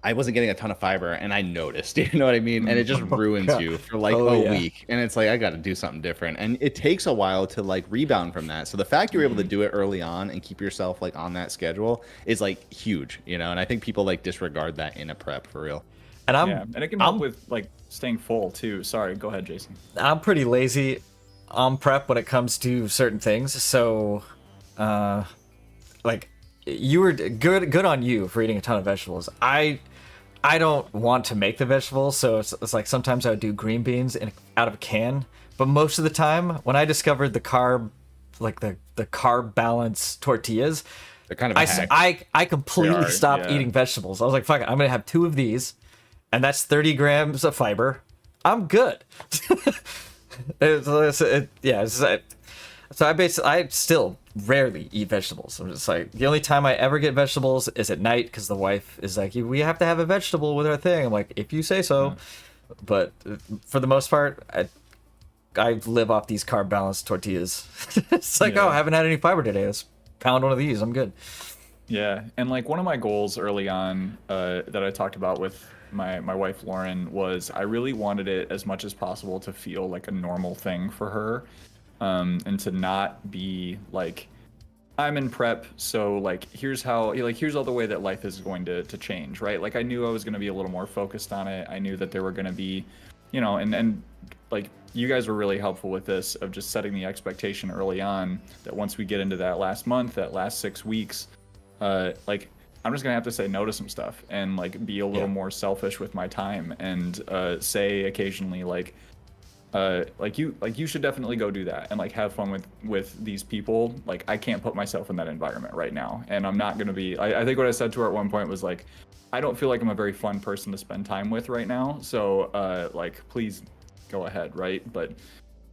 I wasn't getting a ton of fiber, and I noticed, you know what I mean? And it just ruins you for like a week. And it's like, I got to do something different. And it takes a while to like rebound from that. So the fact you're able to do it early on and keep yourself like on that schedule is like huge, you know? And I think people like disregard that in a prep for real. And and it can help with like staying full too. Sorry, go ahead, Jason. I'm pretty lazy on prep when it comes to certain things. So, like, you were good on you for eating a ton of vegetables. I don't want to make the vegetables, so it's like sometimes I would do green beans out of a can. But most of the time, when I discovered the carb balance tortillas, they're kind of a hack. I completely stopped eating vegetables. I was like, fuck it, I'm gonna have 2 of these, and that's 30 grams of fiber. I'm good. So I still rarely eat vegetables. I'm just like, the only time I ever get vegetables is at night, because the wife is like, we have to have a vegetable with our thing. I'm like, if you say so. But for the most part, I live off these carb balanced tortillas. It's like, oh, I haven't had any fiber today. Let's pound one of these. I'm good. Yeah, and like one of my goals early on that I talked about with my wife Lauren was I really wanted it as much as possible to feel like a normal thing for her. And to not be like, I'm in prep, so like here's all the way that life is going to change, right? Like I knew I was going to be a little more focused on it. I knew that there were going to be, you know, and like you guys were really helpful with this of just setting the expectation early on that once we get into that last month, that last 6 weeks, like I'm just gonna have to say no to some stuff and like be a little more selfish with my time and say occasionally like you should definitely go do that and like have fun with these people. Like I can't put myself in that environment right now, and I'm not gonna be. I think what I said to her at one point was like, I don't feel like I'm a very fun person to spend time with right now. So like please go ahead, right? But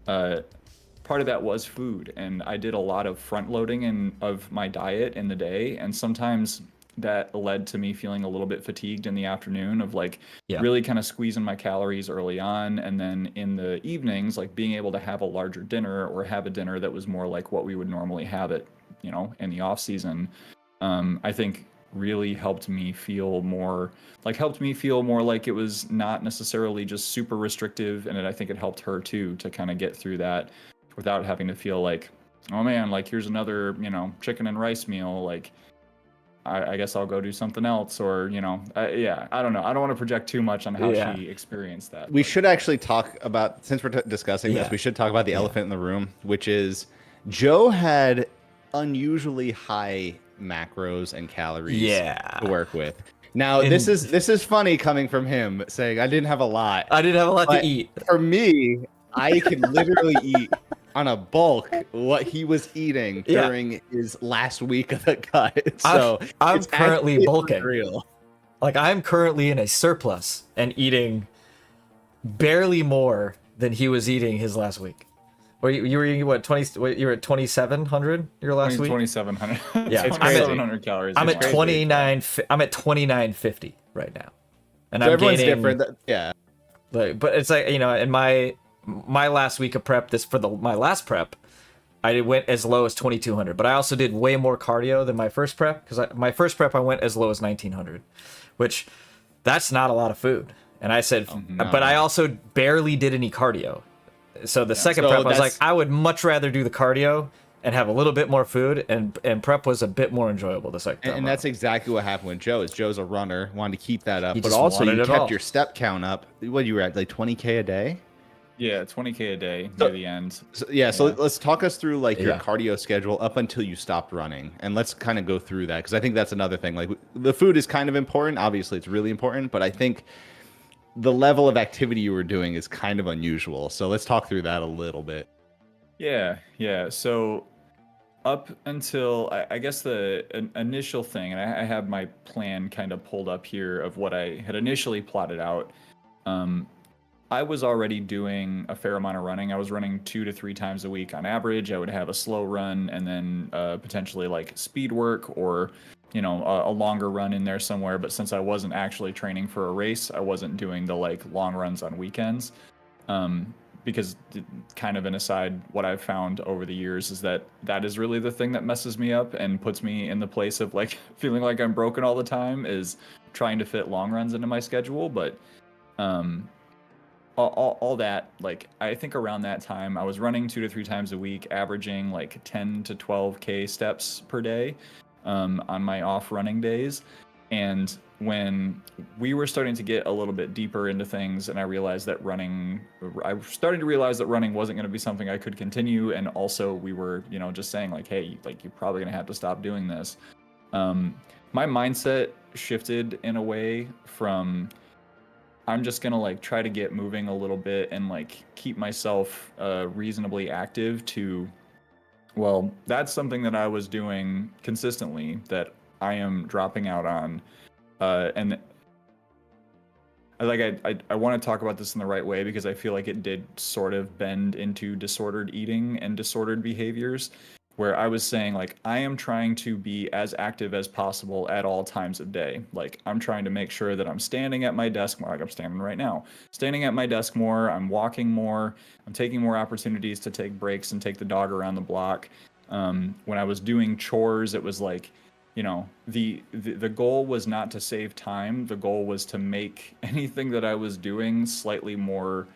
part of that was food, and I did a lot of front loading of my diet in the day, and sometimes that led to me feeling a little bit fatigued in the afternoon of like really kind of squeezing my calories early on, and then in the evenings like being able to have a larger dinner or have a dinner that was more like what we would normally have it, you know, in the off season. I think really helped me feel more like it was not necessarily just super restrictive, and I think it helped her too to kind of get through that without having to feel like, oh man, like here's another, you know, chicken and rice meal, like I guess I'll go do something else, or, you know, I don't know. I don't want to project too much on how she experienced that. We should actually talk about, since we're discussing this, we should talk about the elephant in the room, which is Joe had unusually high macros and calories to work with. Now, this is funny coming from him saying I didn't have a lot. I didn't have a lot to eat. For me, I could literally eat on a bulk what he was eating during his last week of the cut. So I'm currently bulking. Real. Like I'm currently in a surplus and eating barely more than he was eating his last week. Or you were eating what, 20? You were at 2,700 your last week. 2,700. Yeah, it's 2,700 calories. I'm at 29. I'm at 2950 right now, and so I'm everyone's gaining, different. Like, but it's like, you know, in my last week of prep, my last prep, I went as low as 2,200, but I also did way more cardio than my first prep, because my first prep I went as low as 1,900, which that's not a lot of food. And I said, but I also barely did any cardio. So the second prep, I was like, I would much rather do the cardio and have a little bit more food, and prep was a bit more enjoyable the second time. And that's exactly what happened with Joe. Joe's a runner, wanted to keep that up, but also you kept your step count up. What, you were at like 20K a day? Yeah, 20K a day near the end. So let's talk us through like your cardio schedule up until you stopped running, and let's kind of go through that, because I think that's another thing. Like the food is kind of important. Obviously, it's really important, but I think the level of activity you were doing is kind of unusual. So let's talk through that a little bit. Yeah. So up until I guess the initial thing, and I have my plan kind of pulled up here of what I had initially plotted out. I was already doing a fair amount of running. I was running 2 to 3 times a week on average. I would have a slow run and then potentially like speed work or, a longer run in there somewhere. But since I wasn't actually training for a race, I wasn't doing the like long runs on weekends. Because kind of an aside, what I've found over the years is that is really the thing that messes me up and puts me in the place of like feeling like I'm broken all the time, is trying to fit long runs into my schedule. But all that, like, I think around that time I was running 2 to 3 times a week, averaging like 10 to 12K steps per day on my off running days. And when we were starting to get a little bit deeper into things, and I was starting to realize that running wasn't going to be something I could continue. And also we were, just saying like, hey, like, you're probably going to have to stop doing this. My mindset shifted in a way from, I'm just going to like try to get moving a little bit and like keep myself reasonably active, to, well, that's something that I was doing consistently that I am dropping out on. And I want to talk about this in the right way, because I feel like it did sort of bend into disordered eating and disordered behaviors, where I was saying like, I am trying to be as active as possible at all times of day. Like, I'm trying to make sure that I'm standing at my desk more, like I'm standing right now, standing at my desk more, I'm walking more, I'm taking more opportunities to take breaks and take the dog around the block. When I was doing chores, it was like, the goal was not to save time. The goal was to make anything that I was doing slightly more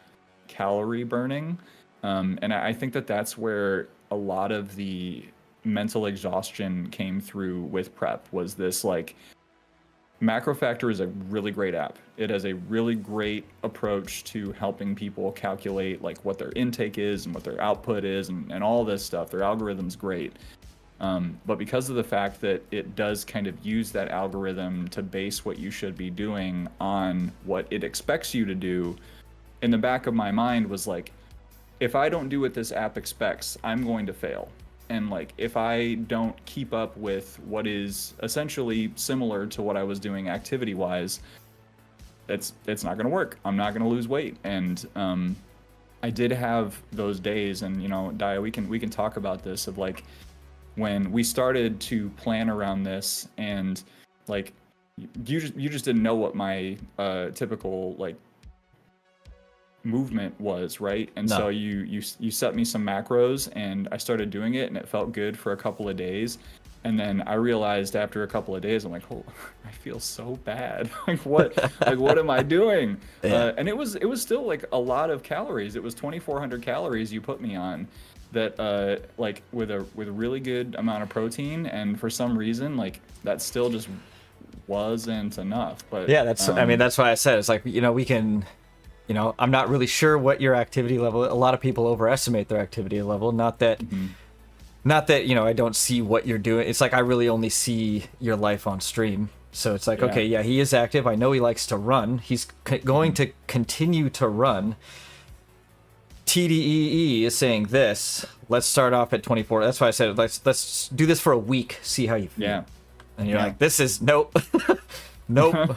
calorie burning. And I think that that's where a lot of the mental exhaustion came through with prep, was this like, Macro Factor is a really great app. It has a really great approach to helping people calculate like what their intake is and what their output is and all this stuff. Their algorithm's great. But because of the fact that it does kind of use that algorithm to base what you should be doing on what it expects you to do, in the back of my mind was like, if I don't do what this app expects, I'm going to fail. And like, if I don't keep up with what is essentially similar to what I was doing activity-wise, it's not going to work. I'm not going to lose weight. And I did have those days, and Daiya, we can talk about this, of like, when we started to plan around this, and like, you just didn't know what my typical like movement was, right? And so you set me some macros, and I started doing it, and it felt good for a couple of days. And then I realized after a couple of days, I'm like, oh, I feel so bad. like what am I doing? Yeah. And it was still like a lot of calories. It was 2,400 calories you put me on, that like with a really good amount of protein, and for some reason like that still just wasn't enough. But yeah, that's I mean, that's why I said it's like, we can, I'm not really sure what your activity level. A lot of people overestimate their activity level. Not that I don't see what you're doing. It's like, I really only see your life on stream. So it's like, okay, yeah, he is active. I know he likes to run. He's going to continue to run. TDEE is saying this. Let's start off at 24. That's why I said let's do this for a week. See how you feel. Yeah. And you're like, this is nope, nope.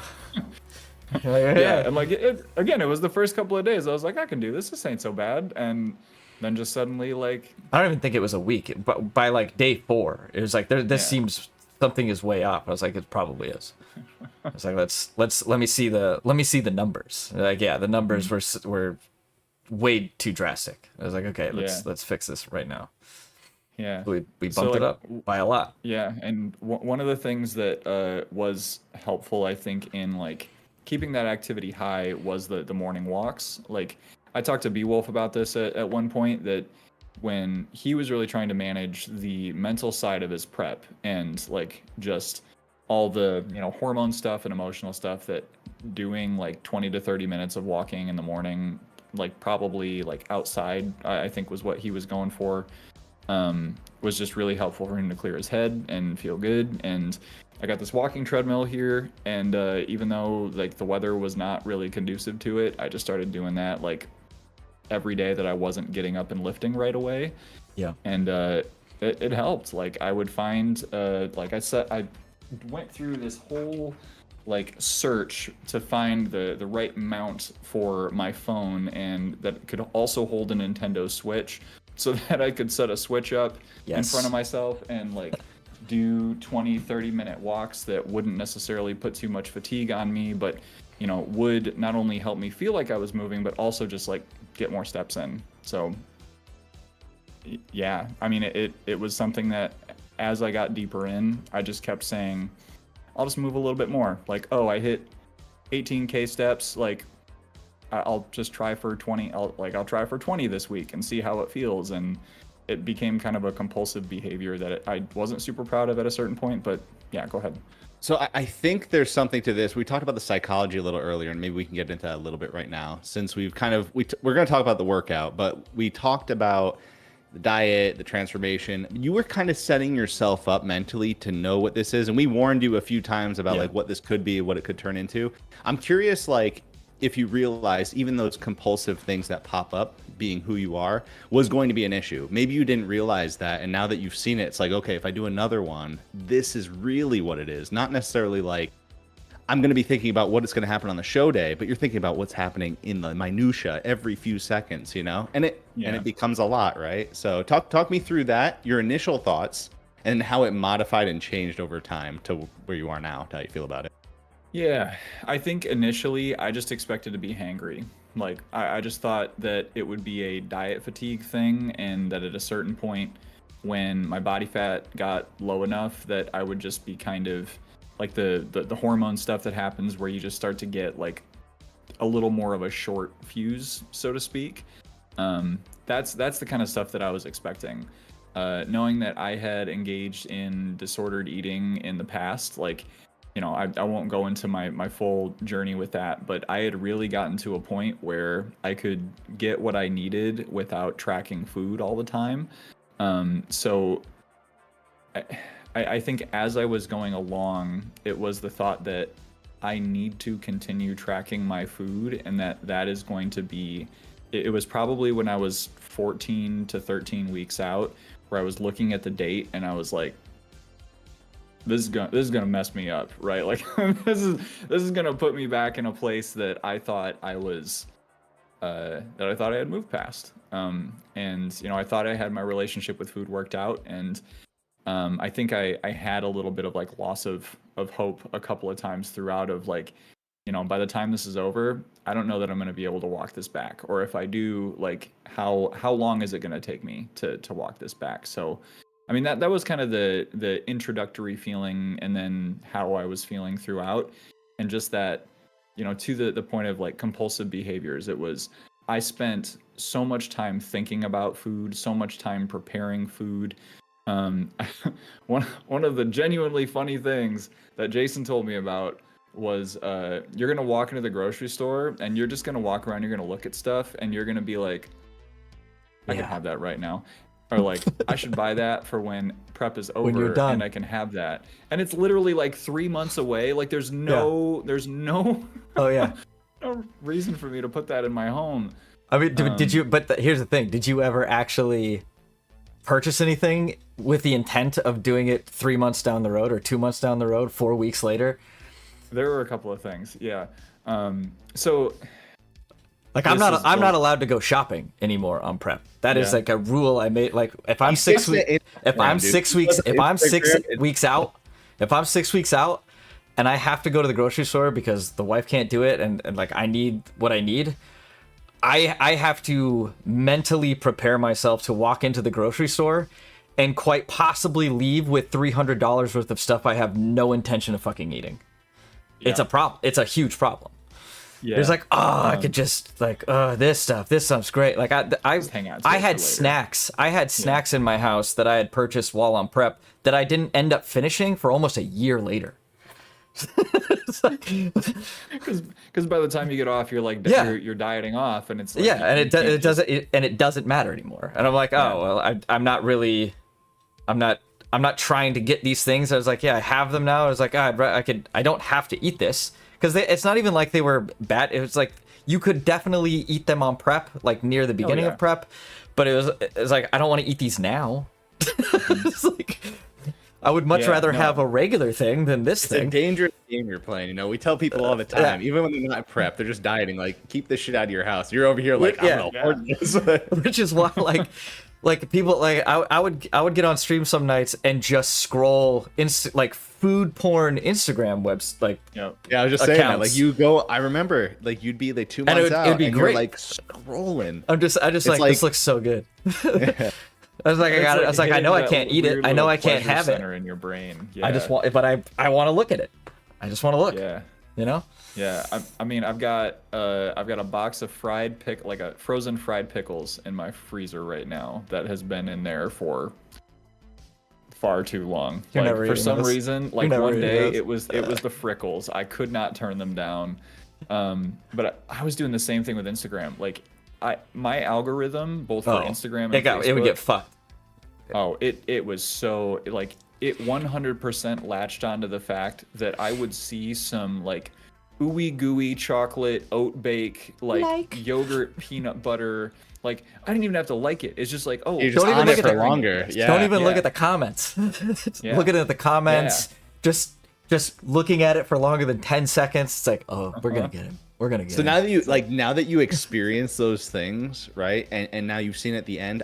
Yeah, and like it was the first couple of days. I was like, I can do this. This ain't so bad. And then just suddenly, like, I don't even think it was a week, but by like day 4, it was like this seems something is way off. I was like, it probably is. I was like, let me see the numbers. Like, yeah, the numbers were way too drastic. I was like, okay, let's fix this right now. Yeah, we bumped it up by a lot. Yeah, and one of the things that was helpful, I think, in like keeping that activity high was the morning walks. Like, I talked to Beowulf about this at one point, that when he was really trying to manage the mental side of his prep and like just all the hormone stuff and emotional stuff, that doing like 20 to 30 minutes of walking in the morning, like probably like outside, I think was what he was going for, was just really helpful for him to clear his head and feel good. And I got this walking treadmill here, and even though like the weather was not really conducive to it, I just started doing that like every day that I wasn't getting up and lifting right away. Yeah. And it helped. Like, I would find I went through this whole like search to find the right mount for my phone, and that could also hold a Nintendo Switch, so that I could set a Switch up in front of myself and like do 20-30 minute walks that wouldn't necessarily put too much fatigue on me, but you know, would not only help me feel like I was moving, but also just like get more steps in. So yeah, I mean, it was something that as I got deeper in, I just kept saying, I'll just move a little bit more. Like, oh, I hit 18K steps. Like, I'll just try for 20. I'll try for 20 this week and see how it feels. And it became kind of a compulsive behavior that I wasn't super proud of at a certain point. But yeah, go ahead. So I think there's something to this. We talked about the psychology a little earlier, and maybe we can get into that a little bit right now, since we've kind of we're going to talk about the workout, but we talked about the diet, the transformation. You were kind of setting yourself up mentally to know what this is, and we warned you a few times about like what this could be, what it could turn into. I'm curious, like, if you realized even those compulsive things that pop up, being who you are, was going to be an issue. Maybe you didn't realize that, and now that you've seen it, it's like, okay, if I do another one, this is really what it is. Not necessarily like I'm going to be thinking about what is going to happen on the show day, but you're thinking about what's happening in the minutia every few seconds, you know, and it becomes a lot, right? So talk me through that, your initial thoughts, and how it modified and changed over time to where you are now, how you feel about it. Yeah, I think initially I just expected to be hangry. Like, I just thought that it would be a diet fatigue thing, and that at a certain point when my body fat got low enough that I would just be kind of like the hormone stuff that happens where you just start to get like a little more of a short fuse, so to speak. That's the kind of stuff that I was expecting. Knowing that I had engaged in disordered eating in the past, like, you know, I won't go into my full journey with that, but I had really gotten to a point where I could get what I needed without tracking food all the time. So I think as I was going along, it was the thought that I need to continue tracking my food, and that is going to be, it was probably when I was 14 to 13 weeks out, where I was looking at the date and I was like, this is gonna mess me up, right? Like this is gonna put me back in a place that I thought I was that I thought I had moved past. And you know, I thought I had my relationship with food worked out, and I think I had a little bit of like loss of hope a couple of times throughout, of like, you know, by the time this is over, I don't know that I'm going to be able to walk this back, or if I do, like how long is it going to take me to walk this back? So I mean, that was kind of the introductory feeling, and then how I was feeling throughout, and just that, you know, to the point of like compulsive behaviors. It was, I spent so much time thinking about food, so much time preparing food. One of the genuinely funny things that Jason told me about was you're gonna walk into the grocery store and you're just gonna walk around, you're gonna look at stuff, and you're gonna be like, I can have that right now. Or like, I should buy that for when prep is over, when you're done, and I can have that. And it's literally like 3 months away. Like there's no oh yeah no reason for me to put that in my home. I mean, did you, but here's the thing, did you ever actually purchase anything with the intent of doing it 3 months down the road, or 2 months down the road, 4 weeks later? There were a couple of things, yeah. So like I'm not allowed to go shopping anymore on prep. That is like a rule I made. Like if I'm 6 weeks, if I'm 6 weeks out, and I have to go to the grocery store because the wife can't do it, and like I need what I need, I have to mentally prepare myself to walk into the grocery store and quite possibly leave with $300 worth of stuff I have no intention of fucking eating. Yeah. It's a problem. It's a huge problem. Yeah. There's like, I could just like, this stuff's great. Like I had snacks. I had snacks in my house that I had purchased while on prep that I didn't end up finishing for almost a year later. Because by the time you get off, you're like, you're dieting off, and it's like, and it doesn't matter anymore. And I'm like, I'm not trying to get these things. I was like, I have them now. I was like, I don't have to eat this, because it's not even like they were bad. It was like you could definitely eat them on prep, like near the beginning of prep, but it was like, I don't want to eat these now. It's like, I would much rather have a regular thing than this thing. It's a dangerous game you're playing. You know, we tell people all the time, even when they're not prep, they're just dieting. Like, keep this shit out of your house. You're over here like, I'm gonna afford this. Which is why, like people, like I would get on stream some nights and just scroll like food porn Instagram webs, like yeah, I was just saying that. Like you go, I remember, like you'd be like 2 months out, it'd be and great. you're like scrolling. I just like this looks so good. I was like, I was like, I know I can't eat it. I know I can't have it. In your brain. Yeah. I just want, but I want to look at it. I just want to look. Yeah. You know. Yeah. I mean, I've got a box of frozen fried pickles in my freezer right now that has been in there for far too long. Like, for some reason, like one day it was the frickles. I could not turn them down. But I was doing the same thing with Instagram. Like my algorithm, both for Instagram and Facebook, it would get fucked. Oh, it was so, like, it 100% latched onto the fact that I would see some like ooey gooey chocolate oat bake like yogurt peanut butter. Like, I didn't even have to like it. It's just like, oh, you're just don't even look at it longer. Yeah. Don't even look at the comments. Looking at the comments, just looking at it for longer than 10 seconds. It's like, oh, we're gonna get him. We're gonna get him. So now that you experience those things, right, and now you've seen it at the end.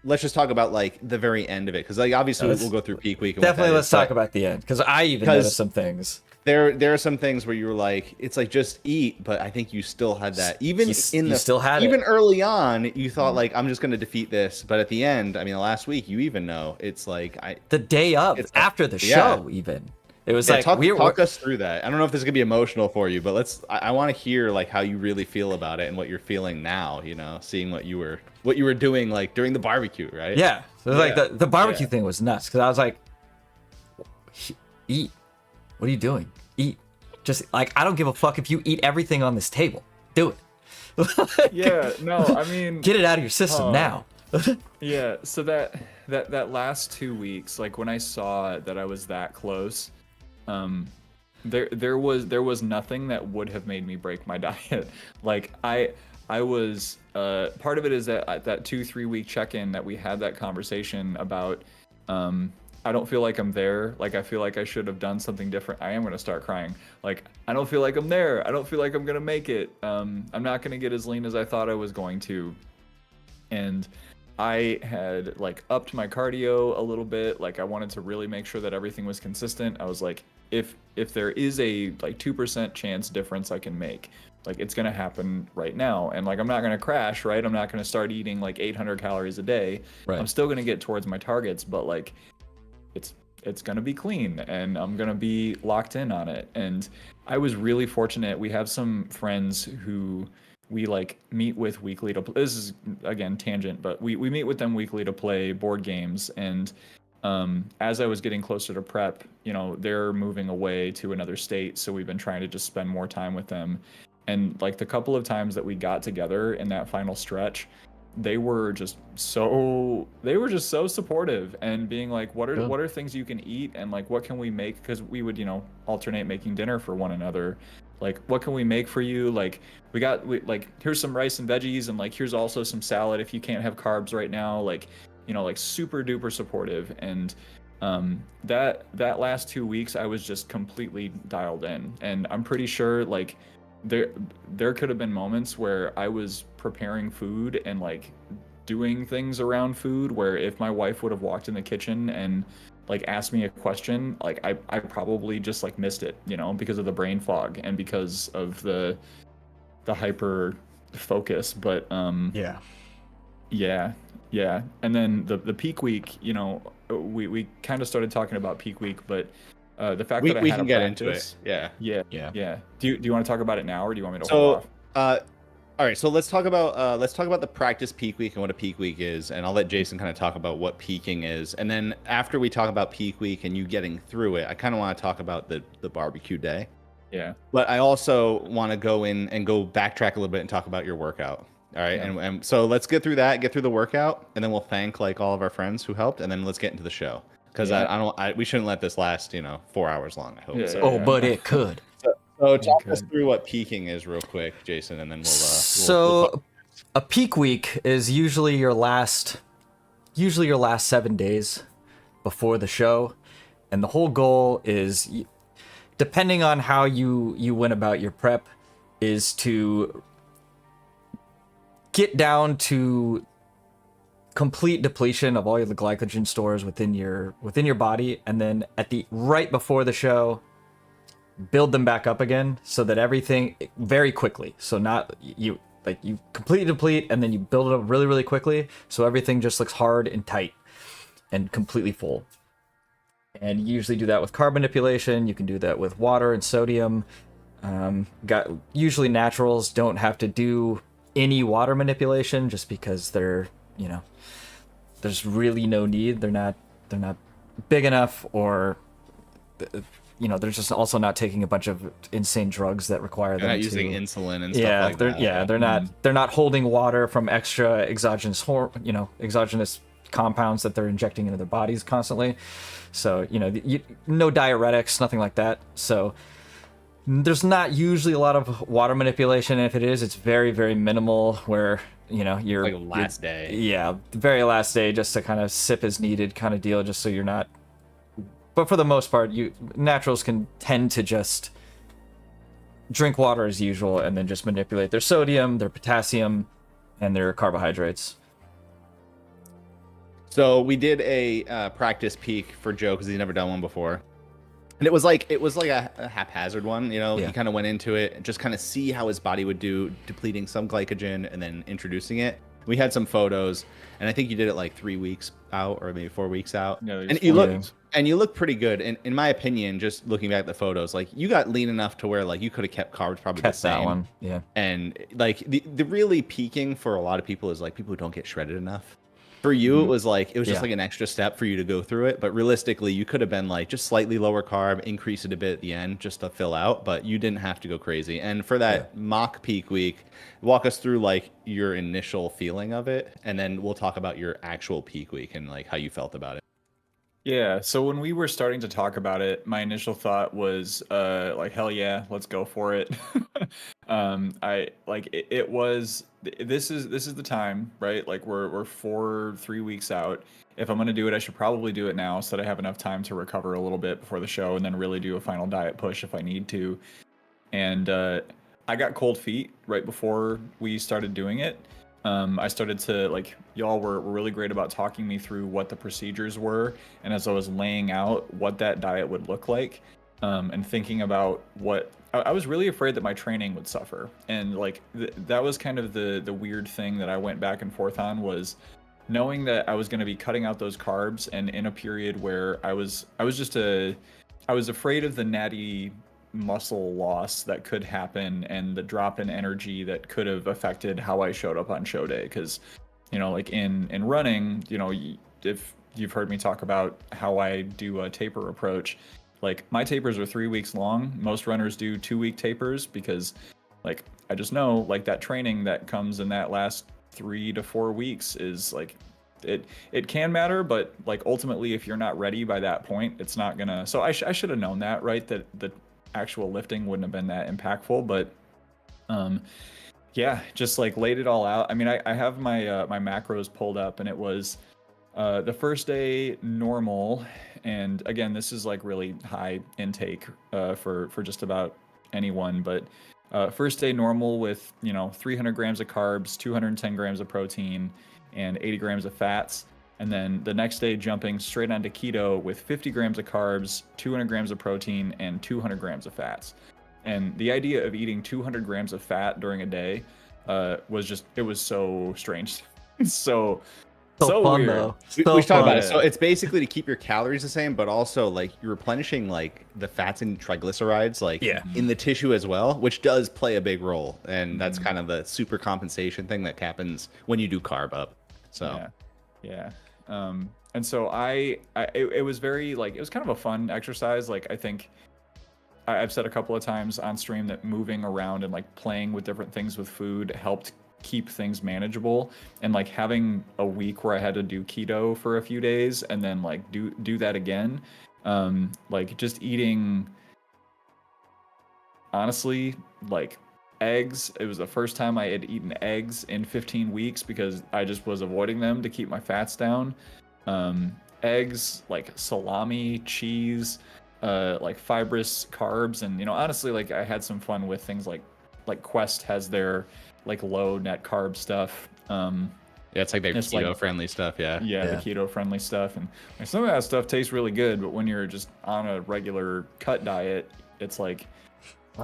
Let's just talk about like the very end of it, because like obviously we'll go through peak week. And definitely, let's talk about the end, because I even noticed some things. There are some things where you were like, it's like just eat, but I think you still had that. Even early on, you thought like, I'm just gonna defeat this, but at the end, I mean, the last week, you even know it's like the day of after the show, even. It was like talk us through that. I don't know if this is gonna be emotional for you, but I want to hear like how you really feel about it and what you're feeling now. You know, seeing what you were doing like during the barbecue, right? Yeah. So like the barbecue thing was nuts, because I was like, eat. What are you doing? Eat. Just like, I don't give a fuck if you eat everything on this table. Do it. Yeah. No, I mean, get it out of your system now. Yeah. So that last 2 weeks, like when I saw that I was that close. There was nothing that would have made me break my diet. Like I was part of it is that 2-3 week check-in that we had that conversation about I don't feel like I'm there. Like I feel like I should have done something different. I am gonna start crying. Like I don't feel like I'm there. I don't feel like I'm gonna make it. I'm not gonna get as lean as I thought I was going to. And I had like upped my cardio a little bit. Like I wanted to really make sure that everything was consistent. I was like, if there is a like 2% chance difference I can make, like it's gonna happen right now. And like I'm not gonna crash, right? I'm not gonna start eating like 800 calories a day. Right. I'm still gonna get towards my targets, but like it's gonna be clean and I'm gonna be locked in on it. And I was really fortunate. We have some friends who we like meet with weekly to this is again tangent, but we meet with them weekly to play board games. And as I was getting closer to prep, you know, they're moving away to another state, so we've been trying to just spend more time with them. And like the couple of times that we got together in that final stretch, they were just so supportive and being like, what are things you can eat, and like what can we make, because we would, you know, alternate making dinner for one another. Like, what can we make for you? Like, like, here's some rice and veggies, and like, here's also some salad if you can't have carbs right now. Like, you know, like super duper supportive. And that last 2 weeks, I was just completely dialed in. And I'm pretty sure like there could have been moments where I was preparing food and like doing things around food where if my wife would have walked in the kitchen and like asked me a question, like I probably just like missed it, you know, because of the brain fog and because of the hyper focus. But yeah. And then the peak week, you know, we kind of started talking about peak week, but the fact that I had can get into it. Yeah. Do you want to talk about it now, or do you want me to hold off? All right, so let's talk about the practice peak week and what a peak week is, and I'll let Jason kind of talk about what peaking is, and then after we talk about peak week and you getting through it, I kind of want to talk about the barbecue day. Yeah. But I also want to go in and go backtrack a little bit and talk about your workout. All right, and so let's get through the workout, and then we'll thank like all of our friends who helped, and then let's get into the show, because we shouldn't let this last 4 hours long. I hope. Yeah, but it could. So talk us through what peaking is real quick, Jason, and then we'll a peak week is usually your last 7 days before the show, and the whole goal is depending on how you went about your prep, is to get down to complete depletion of all the glycogen stores within your body, and then right before the show, build them back up again so that everything very quickly. So not you completely deplete and then you build it up really, really quickly, so everything just looks hard and tight and completely full. And you usually do that with carb manipulation. You can do that with water and sodium. Usually naturals don't have to do any water manipulation just because they're, there's really no need. They're not big enough, or they're just also not taking a bunch of insane drugs that require them not to using insulin and stuff like that. They're not holding water from extra exogenous compounds that they're injecting into their bodies constantly. So, no diuretics, nothing like that. So there's not usually a lot of water manipulation. And if it is, it's very, very minimal, where, you're like last day. Yeah, the very last day, just to kind of sip as needed kind of deal, just so you're not. But for the most part, naturals can tend to just drink water as usual and then just manipulate their sodium, their potassium, and their carbohydrates. So we did a practice peak for Joe because he's never done one before, and it was like a haphazard one. He kind of went into it and just kind of see how his body would do, depleting some glycogen and then introducing it. We had some photos, and I think you did it like 3 weeks out or maybe 4 weeks out. No, and you look pretty good. And in my opinion, just looking back at the photos, like you got lean enough to where like you could have kept carbs probably the same. That one, yeah. And like the really peaking for a lot of people is like people who don't get shredded enough. For you, it was just like an extra step for you to go through it. But realistically, you could have been like just slightly lower carb, increase it a bit at the end just to fill out, but you didn't have to go crazy. And for that mock peak week, walk us through like your initial feeling of it, and then we'll talk about your actual peak week and like how you felt about it. Yeah, so when we were starting to talk about it, my initial thought was like, hell yeah, let's go for it. This is the time, right? Like we're 3 weeks out. If I'm gonna do it, I should probably do it now so that I have enough time to recover a little bit before the show, and then really do a final diet push if I need to. And I got cold feet right before we started doing it. I started to, like, y'all were really great about talking me through what the procedures were, and as I was laying out what that diet would look like, and thinking about what I was really afraid that my training would suffer. And like that was kind of the weird thing that I went back and forth on, was knowing that I was going to be cutting out those carbs, and in a period where I was afraid of the natty muscle loss that could happen and the drop in energy that could have affected how I showed up on show day. Because like in running, if you've heard me talk about how I do a taper approach, like my tapers are 3 weeks long. Most runners do 2-week tapers, because like I just know like that training that comes in that last 3 to 4 weeks is like it can matter, but like ultimately if you're not ready by that point, it's not gonna. So I should have known that, right? That the actual lifting wouldn't have been that impactful, but yeah, just like laid it all out. I mean, I have my my macros pulled up, and it was the first day normal, and again, this is like really high intake for just about anyone, but first day normal with 300 grams of carbs, 210 grams of protein, and 80 grams of fats. And then the next day jumping straight onto keto with 50 grams of carbs, 200 grams of protein, and 200 grams of fats. And the idea of eating 200 grams of fat during a day was so strange. so fun, weird. though. We should talk about it. So it's basically to keep your calories the same, but also like you're replenishing like the fats and triglycerides like in the tissue as well, which does play a big role. And that's kind of the super compensation thing that happens when you do carb up. So yeah. And so it was very like, it was kind of a fun exercise. Like I think I've said a couple of times on stream that moving around and like playing with different things with food helped keep things manageable. And like having a week where I had to do keto for a few days and then like do that again, like just eating, honestly, like eggs. It was the first time I had eaten eggs in 15 weeks because I just was avoiding them to keep my fats down. Eggs, like salami, cheese, like fibrous carbs, and honestly, like I had some fun with things like Quest has their like low net carb stuff. Yeah, it's like their keto-friendly stuff, yeah, the keto-friendly stuff. And some of that stuff tastes really good, but when you're just on a regular cut diet, it's like,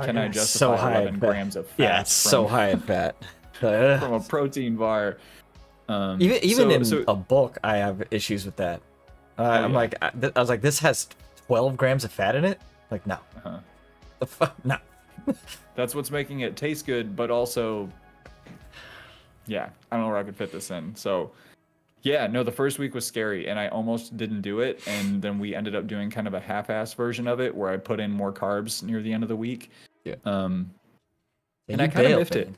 can I justify 11 grams of fat? Yeah, it's so high in fat. From a protein bar. Even in a bulk, I have issues with that. I'm like, I was like, this has 12 grams of fat in it? Like, no. The fuck? No. That's what's making it taste good, but also... Yeah, I don't know where I could fit this in. So, yeah, no, the first week was scary, and I almost didn't do it. And then we ended up doing kind of a half-ass version of it, where I put in more carbs near the end of the week. Yeah. And I kind of miffed it.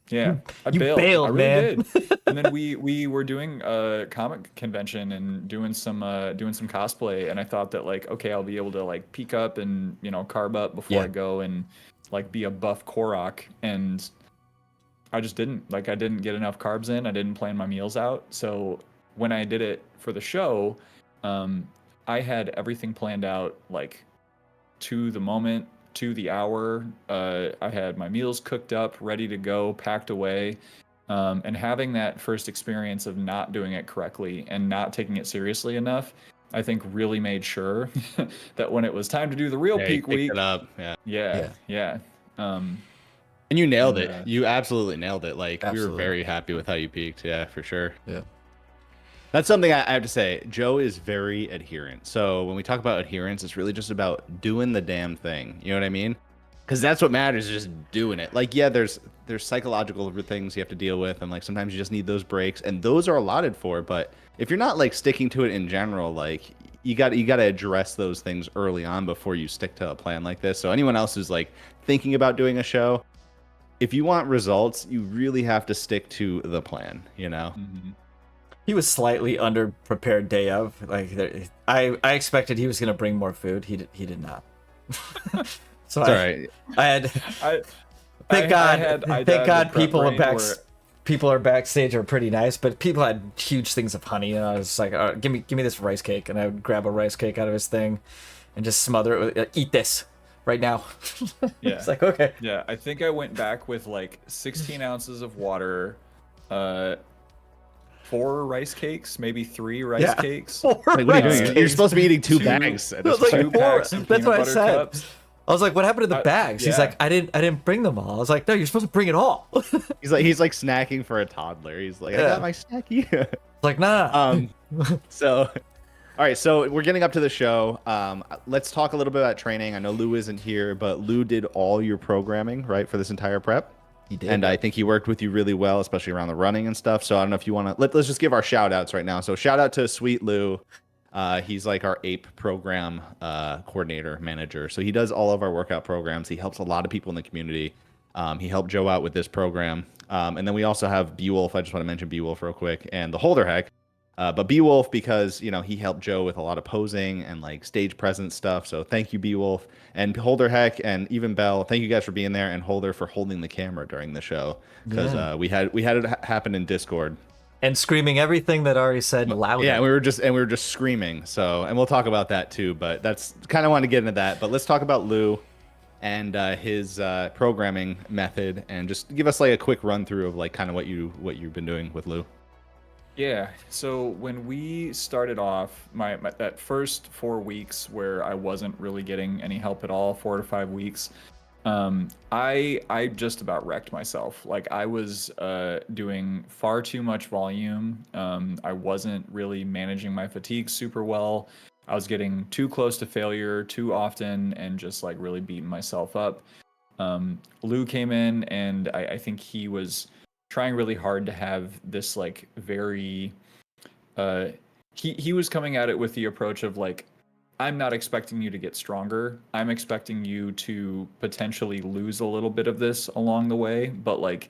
Yeah, I bailed. I really man. did. And then we were doing a comic convention and doing some cosplay, and I thought that like, okay, I'll be able to like peak up and carb up before I go and like be a buff Korok, and I just didn't. Like, I didn't get enough carbs in. I didn't plan my meals out. So when I did it for the show, I had everything planned out, like, to the moment, to the hour. I had my meals cooked up, ready to go, packed away. And having that first experience of not doing it correctly and not taking it seriously enough, I think really made sure that when it was time to do the real peak week... It up. Yeah. And you nailed it. You absolutely nailed it. Like, absolutely. We were very happy with how you peaked. Yeah, for sure. Yeah. That's something I have to say. Joe is very adherent. So when we talk about adherence, it's really just about doing the damn thing. You know what I mean? Because that's what matters, is just doing it. Like, yeah, there's psychological things you have to deal with, and like sometimes you just need those breaks, and those are allotted for. But if you're not like sticking to it in general, like you got to address those things early on before you stick to a plan like this. So anyone else who's like thinking about doing a show, if you want results, you really have to stick to the plan, Mm-hmm. He was slightly underprepared day of. Like, I expected he was going to bring more food. He did not. So it's I had... Thank God people are backstage are pretty nice, but people had huge things of honey, and I was like, all right, give me this rice cake, and I would grab a rice cake out of his thing and just smother it with, eat this right now. Yeah. It's like, okay. Yeah, I think I went back with like 16 ounces of water, 4 rice cakes, maybe 3 rice cakes. Like, what are you doing? You're supposed to be eating 2 bags. Like 2 packs of that's peanut what I butter said. cups. I was like, what happened to the bags? He's like, I didn't bring them all. I was like, no, you're supposed to bring it all. He's like snacking for a toddler. He's like, I got my snacky. Like, nah. So, all right, so we're getting up to the show. Let's talk a little bit about training. I know Lou isn't here, but Lou did all your programming, right, for this entire prep? He did. And I think he worked with you really well, especially around the running and stuff. So I don't know if you want to... Let's just give our shout-outs right now. So shout out to Sweet Lou. He's like our APE program coordinator, manager. So he does all of our workout programs. He helps a lot of people in the community. He helped Joe out with this program. And then we also have Beowulf. I just want to mention Beowulf real quick. And the Holderheck. But Beowulf, because, he helped Joe with a lot of posing and like stage presence stuff. So thank you, Beowulf. And Holderheck and even Bell, thank you guys for being there. And Holder for holding the camera during the show. Because we had it happen in Discord. And screaming everything that Ari said loudly. Yeah, we were just screaming. So, and we'll talk about that too. But that's kind of want to get into that. But let's talk about Lou and his programming method, and just give us like a quick run through of like kind of what you've been doing with Lou. Yeah. So when we started off, my that first 4 weeks where I wasn't really getting any help at all, 4 to 5 weeks, I just about wrecked myself. Like, I was doing far too much volume. I wasn't really managing my fatigue super well. I was getting too close to failure too often and just like really beating myself up. Lou came in, and I think he was trying really hard to have this like very he was coming at it with the approach of like, I'm not expecting you to get stronger. I'm expecting you to potentially lose a little bit of this along the way, but like,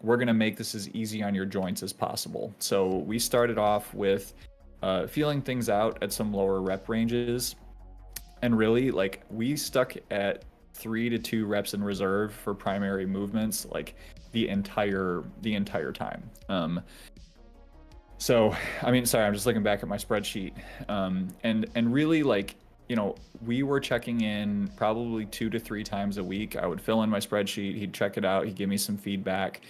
we're going to make this as easy on your joints as possible. So we started off with feeling things out at some lower rep ranges. And really, like, we stuck at 3 to 2 reps in reserve for primary movements, like the entire time. So, I mean, sorry, I'm just looking back at my spreadsheet. And really, like, we were checking in probably 2 to 3 times a week. I would fill in my spreadsheet. He'd check it out. He'd give me some feedback.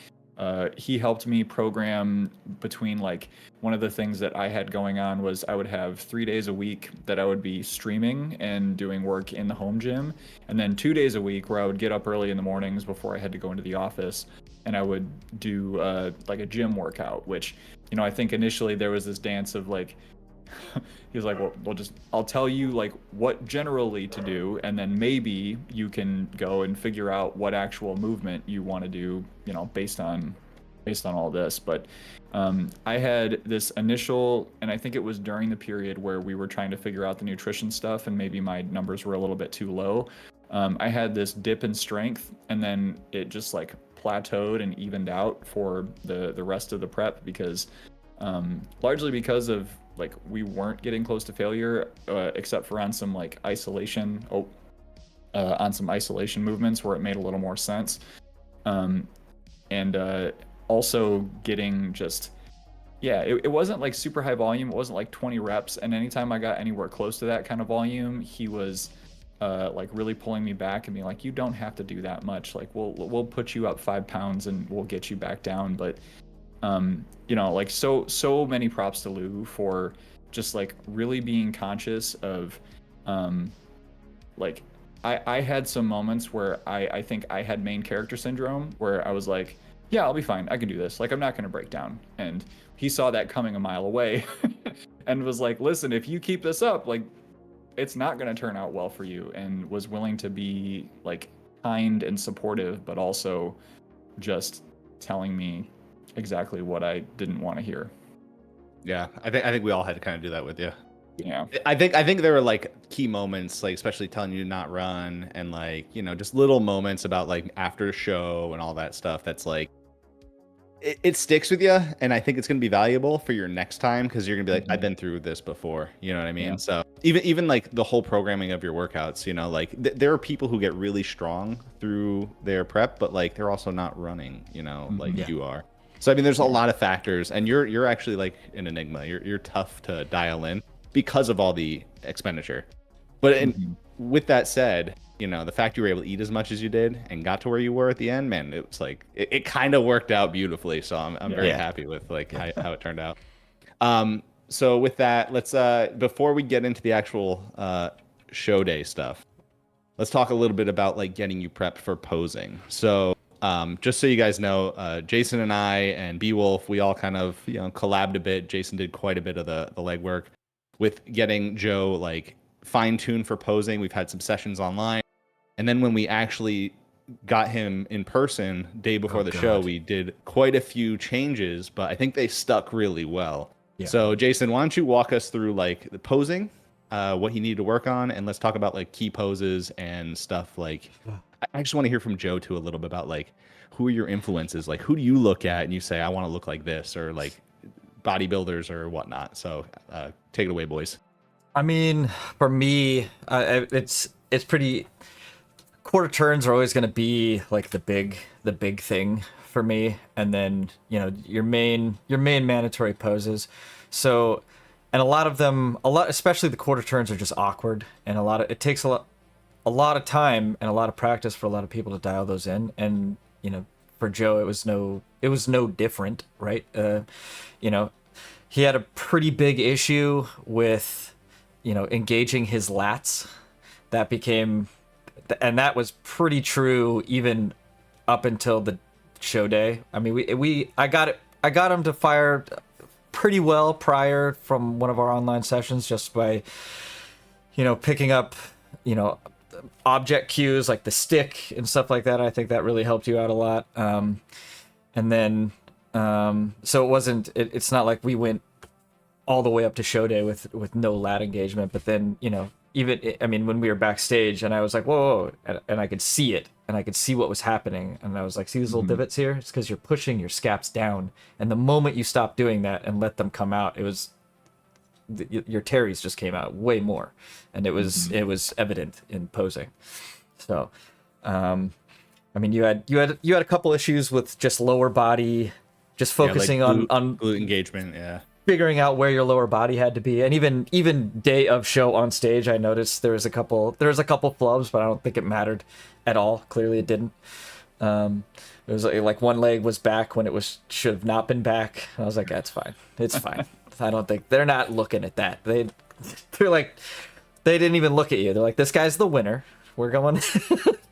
He helped me program between, like, one of the things that I had going on was I would have 3 days a week that I would be streaming and doing work in the home gym. And then 2 days a week where I would get up early in the mornings before I had to go into the office. And I would do like a gym workout, which, I think initially there was this dance of like, he was like, well, I'll tell you like what generally to do, and then maybe you can go and figure out what actual movement you want to do, based on all this. But I had this initial, and I think it was during the period where we were trying to figure out the nutrition stuff, and maybe my numbers were a little bit too low. I had this dip in strength, and then it just like plateaued and evened out for the rest of the prep, because largely because of like we weren't getting close to failure, except for on some like isolation movements where it made a little more sense, and also getting just it wasn't like super high volume. It wasn't like 20 reps, and anytime I got anywhere close to that kind of volume, he was like really pulling me back and being like, you don't have to do that much, like we'll put you up 5 pounds and we'll get you back down. But like so many props to Lou for just like really being conscious of like I had some moments where I think I had main character syndrome, where I was like, yeah, I'll be fine, I can do this, like I'm not going to break down. And he saw that coming a mile away and was like, listen, if you keep this up, like it's not going to turn out well for you, and was willing to be like kind and supportive, but also just telling me exactly what I didn't want to hear. Yeah, I think we all had to kind of do that with you. Yeah, I think there were like key moments, like especially telling you to not run, and like just little moments about like after show and all that stuff. That's like it sticks with you, and I think it's going to be valuable for your next time, because you're gonna be like, I've been through this before, you know what I mean? Yeah. So even like the whole programming of your workouts, like there are people who get really strong through their prep, but like they're also not running, like you are. So I mean, there's a lot of factors, and you're actually like an enigma. You're tough to dial in because of all the expenditure. But with that said, the fact you were able to eat as much as you did and got to where you were at the end, man, it was like it kind of worked out beautifully. So I'm very happy with like how it turned out. So with that, let's before we get into the actual show day stuff, let's talk a little bit about like getting you prepped for posing. So just so you guys know, Jason and I and Beowulf, we all kind of collabed a bit. Jason did quite a bit of the legwork with getting Joe like fine-tuned for posing. We've had some sessions online, and then when we actually got him in person day before the show, we did quite a few changes, but I think they stuck really well. Yeah. So Jason, why don't you walk us through like the posing, what he needed to work on, and let's talk about like key poses and stuff. Like I just want to hear from Joe too a little bit about like who are your influences, like who do you look at and you say I want to look like this, or like bodybuilders or whatnot. So take it away, boys. I mean, for me, it's pretty. Quarter turns are always going to be like the big thing for me, and then your main mandatory poses. So, and a lot of them, especially the quarter turns, are just awkward, and it takes a lot of time and a lot of practice for a lot of people to dial those in. And for Joe, it was no different, right? He had a pretty big issue with engaging his lats. That became, and that was pretty true even up until the show day. I mean, I got him to fire pretty well prior from one of our online sessions, just by picking up object cues like the stick and stuff like that. I think that really helped you out a lot. And then so it wasn't, it's not like we went all the way up to show day with no lat engagement, but then even when we were backstage and I was like, whoa, and I could see it, and I could see what was happening, and I was like, see these little divots here? It's because you're pushing your scaps down, and the moment you stop doing that and let them come out, it was your teres just came out way more, and it was evident in posing. So I mean, you had a couple issues with just lower body, just focusing like on glute engagement. figuring out where your lower body had to be, and even day of show on stage, I noticed there was a couple flubs, but I don't think it mattered at all. Clearly, it didn't. It was like one leg was back when it should have not been back. I was like, that's fine. It's fine. I don't think they're not looking at that. They're like, they didn't even look at you. They're like, this guy's the winner. We're going.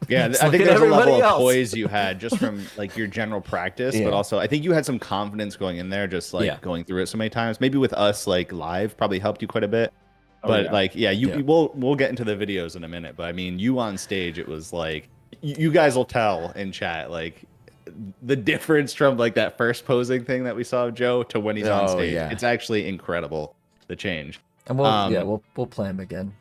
Yeah, I think there's a level of poise you had just from like your general practice, but also I think you had some confidence going in there, just like going through it so many times. Maybe with us like live probably helped you quite a bit. But we'll get into the videos in a minute. But I mean, you on stage, it was like you guys will tell in chat like the difference from like that first posing thing that we saw of Joe to when he's on stage. Yeah. It's actually incredible, the change. And we'll play him again.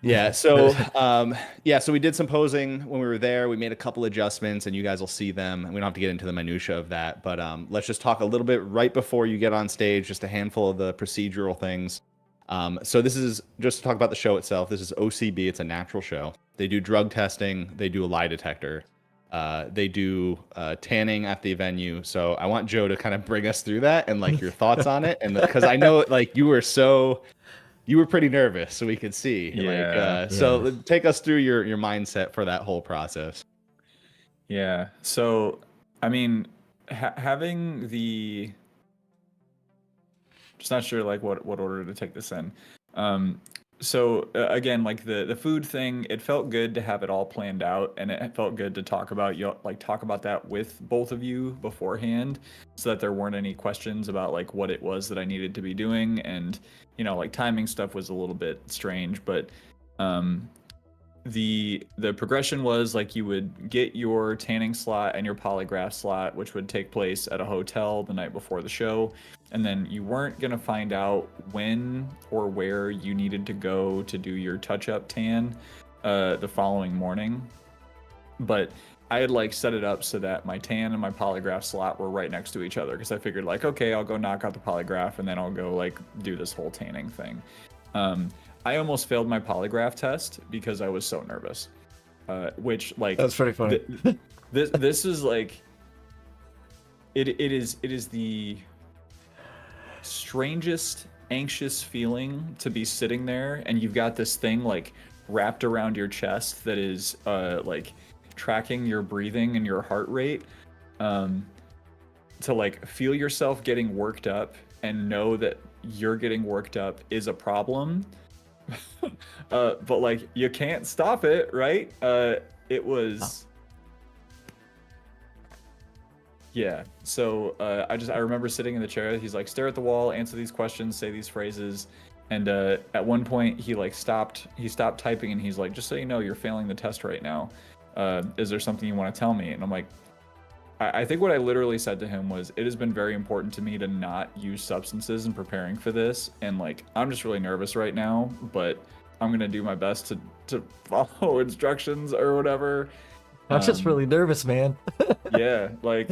Yeah, so so we did some posing when we were there. We made a couple adjustments, and you guys will see them. We don't have to get into the minutia of that, but let's just talk a little bit right before you get on stage, just a handful of the procedural things. So this is just to talk about the show itself. This is OCB. It's a natural show. They do drug testing. They do a lie detector. They do tanning at the venue. So I want Joe to kind of bring us through that and like your thoughts on it, and because I know like you were pretty nervous, so we could see. So take us through your mindset for that whole process. Yeah. So, I mean, having just not sure like what order to take this in. So again, like the food thing, it felt good to have it all planned out, and it felt good to talk about that with both of you beforehand, so that there weren't any questions about like what it was that I needed to be doing. And like timing stuff was a little bit strange, but the progression was like you would get your tanning slot and your polygraph slot, which would take place at a hotel the night before the show, and then you weren't going to find out when or where you needed to go to do your touch-up tan the following morning. But I had like set it up so that my tan and my polygraph slot were right next to each other, because I figured like, okay, I'll go knock out the polygraph and then I'll go like do this whole tanning thing. I almost failed my polygraph test because I was so nervous, which like that's pretty funny. This is like it is the strangest anxious feeling to be sitting there and you've got this thing like wrapped around your chest that is like tracking your breathing and your heart rate, to like feel yourself getting worked up and know that you're getting worked up is a problem. But like you can't stop it, right? It was yeah. So I remember sitting in the chair. He's like, stare at the wall, answer these questions, say these phrases. And at one point he like stopped typing and he's like, just so you know, you're failing the test right now. Is there something you want to tell me? And I'm like, I think what I literally said to him was, it has been very important to me to not use substances in preparing for this. And like, I'm just really nervous right now, but I'm going to do my best to follow instructions or whatever. I'm just really nervous, man. Yeah, like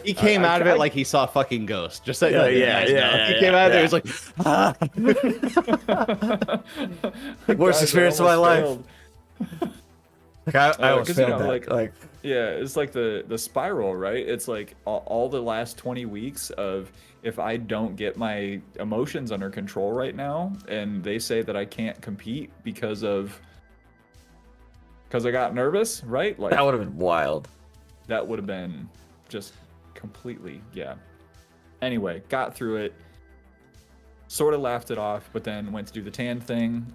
he came out of it like he saw a fucking ghost. Just like he came out of there, he's like, ah. Worst experience of my life. Like I almost failed that. Like yeah, it's like the spiral, right? It's like all the last 20 weeks of, if I don't get my emotions under control right now, and they say that I can't compete because I got nervous, right? Like that would have been wild. That would have been just completely, yeah. Anyway, got through it, sort of laughed it off, but then went to do the tan thing.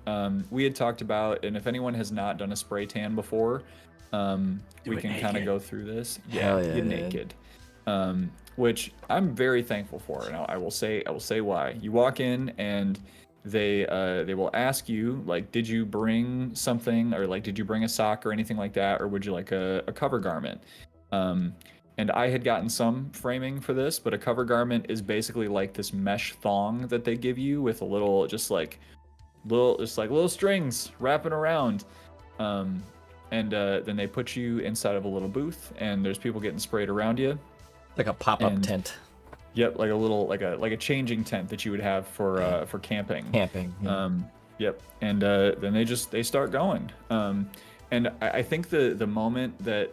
We had talked about, and if anyone has not done a spray tan before, we can kind of go through this. Yeah, get naked. Which I'm very thankful for, and I will say why. You walk in and they will ask you like, did you bring something, or like, did you bring a sock or anything like that, or would you like a cover garment? And I had gotten some framing for this, but a cover garment is basically like this mesh thong that they give you with a little, just like little strings wrapping around. And then they put you inside of a little booth, and there's people getting sprayed around you. Like a pop-up tent. Yep, like a little, like a changing tent that you would have for camping. Camping. Yeah. Yep, and then they start going. And I think the moment that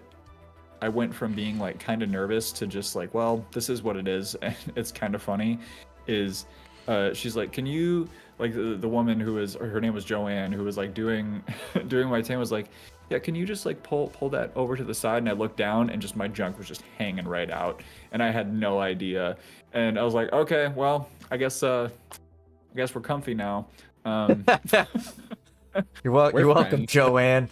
I went from being like kind of nervous to just like, well, this is what it is, and it's kind of funny, is she's like, can you, like the woman who was, her name was Joanne, who was like doing my tan, was like, yeah, can you just like pull that over to the side? And I looked down and just my junk was just hanging right out, and I had no idea. And I was like, okay, well, I guess we're comfy now. You're welcome, friends. Joanne.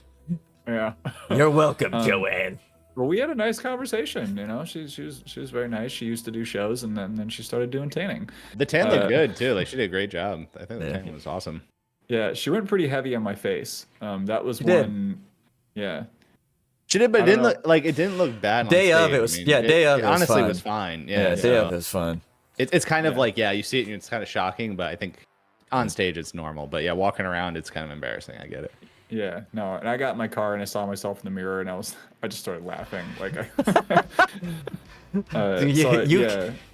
Yeah. You're welcome, Joanne. Well, we had a nice conversation. You know, she was very nice. She used to do shows, and then she started doing tanning. The tan looked good too. Like she did a great job. I think the tan was awesome. Yeah, she went pretty heavy on my face. That was one. Yeah. She did, but it didn't look bad. Day on of stage. it was I mean, day of it it was honestly fine. was fine. Yeah, Day of it was fun. It's kind of like you see it and it's kind of shocking, but I think on stage it's normal. But yeah, walking around it's kind of embarrassing. I get it. Yeah, no, and I got in my car and I saw myself in the mirror and I just started laughing. Like,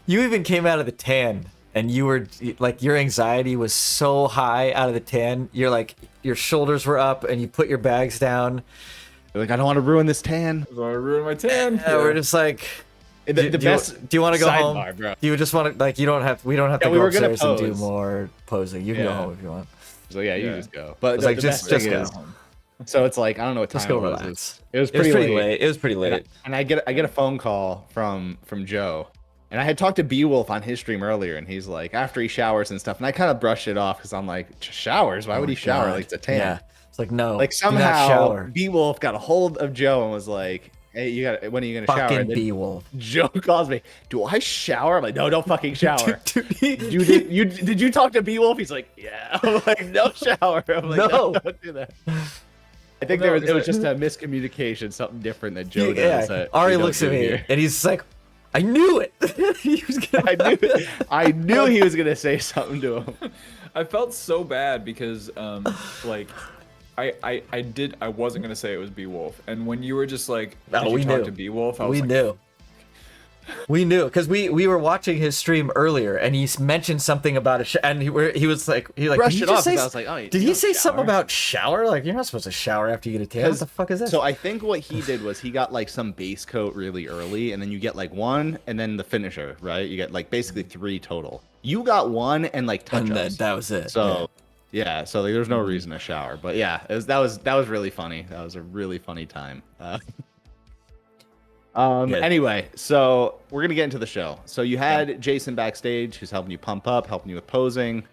you even came out of the tan and you were like, your anxiety was so high out of the tan. You're like, your shoulders were up and you put your bags down. You're like, I don't want to ruin this tan. I ruined my tan. Yeah, we're just like, The best. do you want to go home? Bro. Do you just want to, like, we don't have to go upstairs and do pose. more posing. You can go home if you want. So yeah, you just go. But It's like, the just best thing go is, home. so it's like, I don't know what time Just go it was. relax. It was pretty late. It was pretty late. And I get a phone call from Joe. And I had talked to Beowulf on his stream earlier, and he's like, after he showers and stuff, and I kind of brushed it off because I'm like, showers? Why would he shower? God. Like, it's a tan. Yeah. It's like, no. Like do not somehow shower. Beowulf got a hold of Joe and was like, hey, when are you gonna shower? Fucking And then Beowulf. Joe calls me, do I shower? I'm like, no, don't fucking shower. Did you talk to Beowulf? He's like, yeah. I'm like, no shower. I'm like, no, don't do that. I think it was just a miscommunication, something different that Joe does. Yeah. Ari looks at me and he's like, I knew it. He was gonna I knew he was gonna say something to him. I felt so bad because like I wasn't gonna say it was Beowulf, and when you were just like, did you talk to Beowulf? I was like, we knew because we were watching his stream earlier, and he mentioned something about a and he was like, brushed it off. I was like, oh, did he say something about shower? Like, you're not supposed to shower after you get a tan. What the fuck is that? So I think what he did was he got like some base coat really early, and then you get like one, and then the finisher, right? You get like basically 3 total. You got one and like touch-ups. That was it. So yeah, so like, there's no reason to shower. But yeah, that was really funny. That was a really funny time. Anyway, so we're gonna get into the show. So you had Jason backstage, who's helping you pump up, helping you with posing.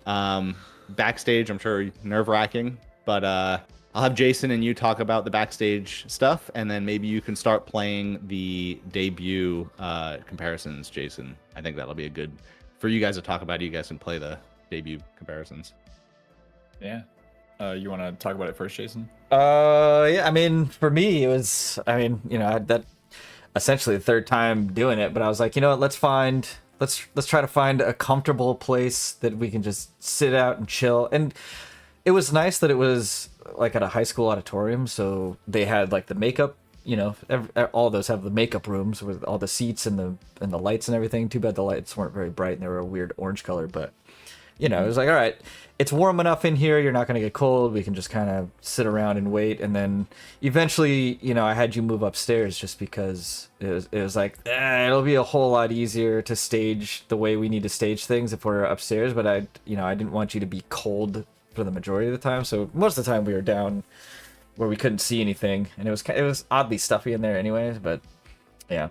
Backstage, I'm sure nerve-wracking, but I'll have Jason and you talk about the backstage stuff, and then maybe you can start playing the debut comparisons, Jason. I think that'll be a good for you guys to talk about. You guys can play the debut comparisons. Yeah. You want to talk about it first, Jason? Yeah. I mean, for me, it was. I mean, that essentially the third time doing it, but I was like, you know what? Let's try to find a comfortable place that we can just sit out and chill. And it was nice that it was like at a high school auditorium, so they had like the makeup. All those have the makeup rooms with all the seats and the lights and everything. Too bad the lights weren't very bright and they were a weird orange color, but it was like, all right, it's warm enough in here. You're not going to get cold. We can just kind of sit around and wait. And then eventually, I had you move upstairs just because it was like, it'll be a whole lot easier to stage the way we need to stage things if we're upstairs. But I didn't want you to be cold for the majority of the time. So most of the time we were down where we couldn't see anything. And it was oddly stuffy in there anyways, but yeah.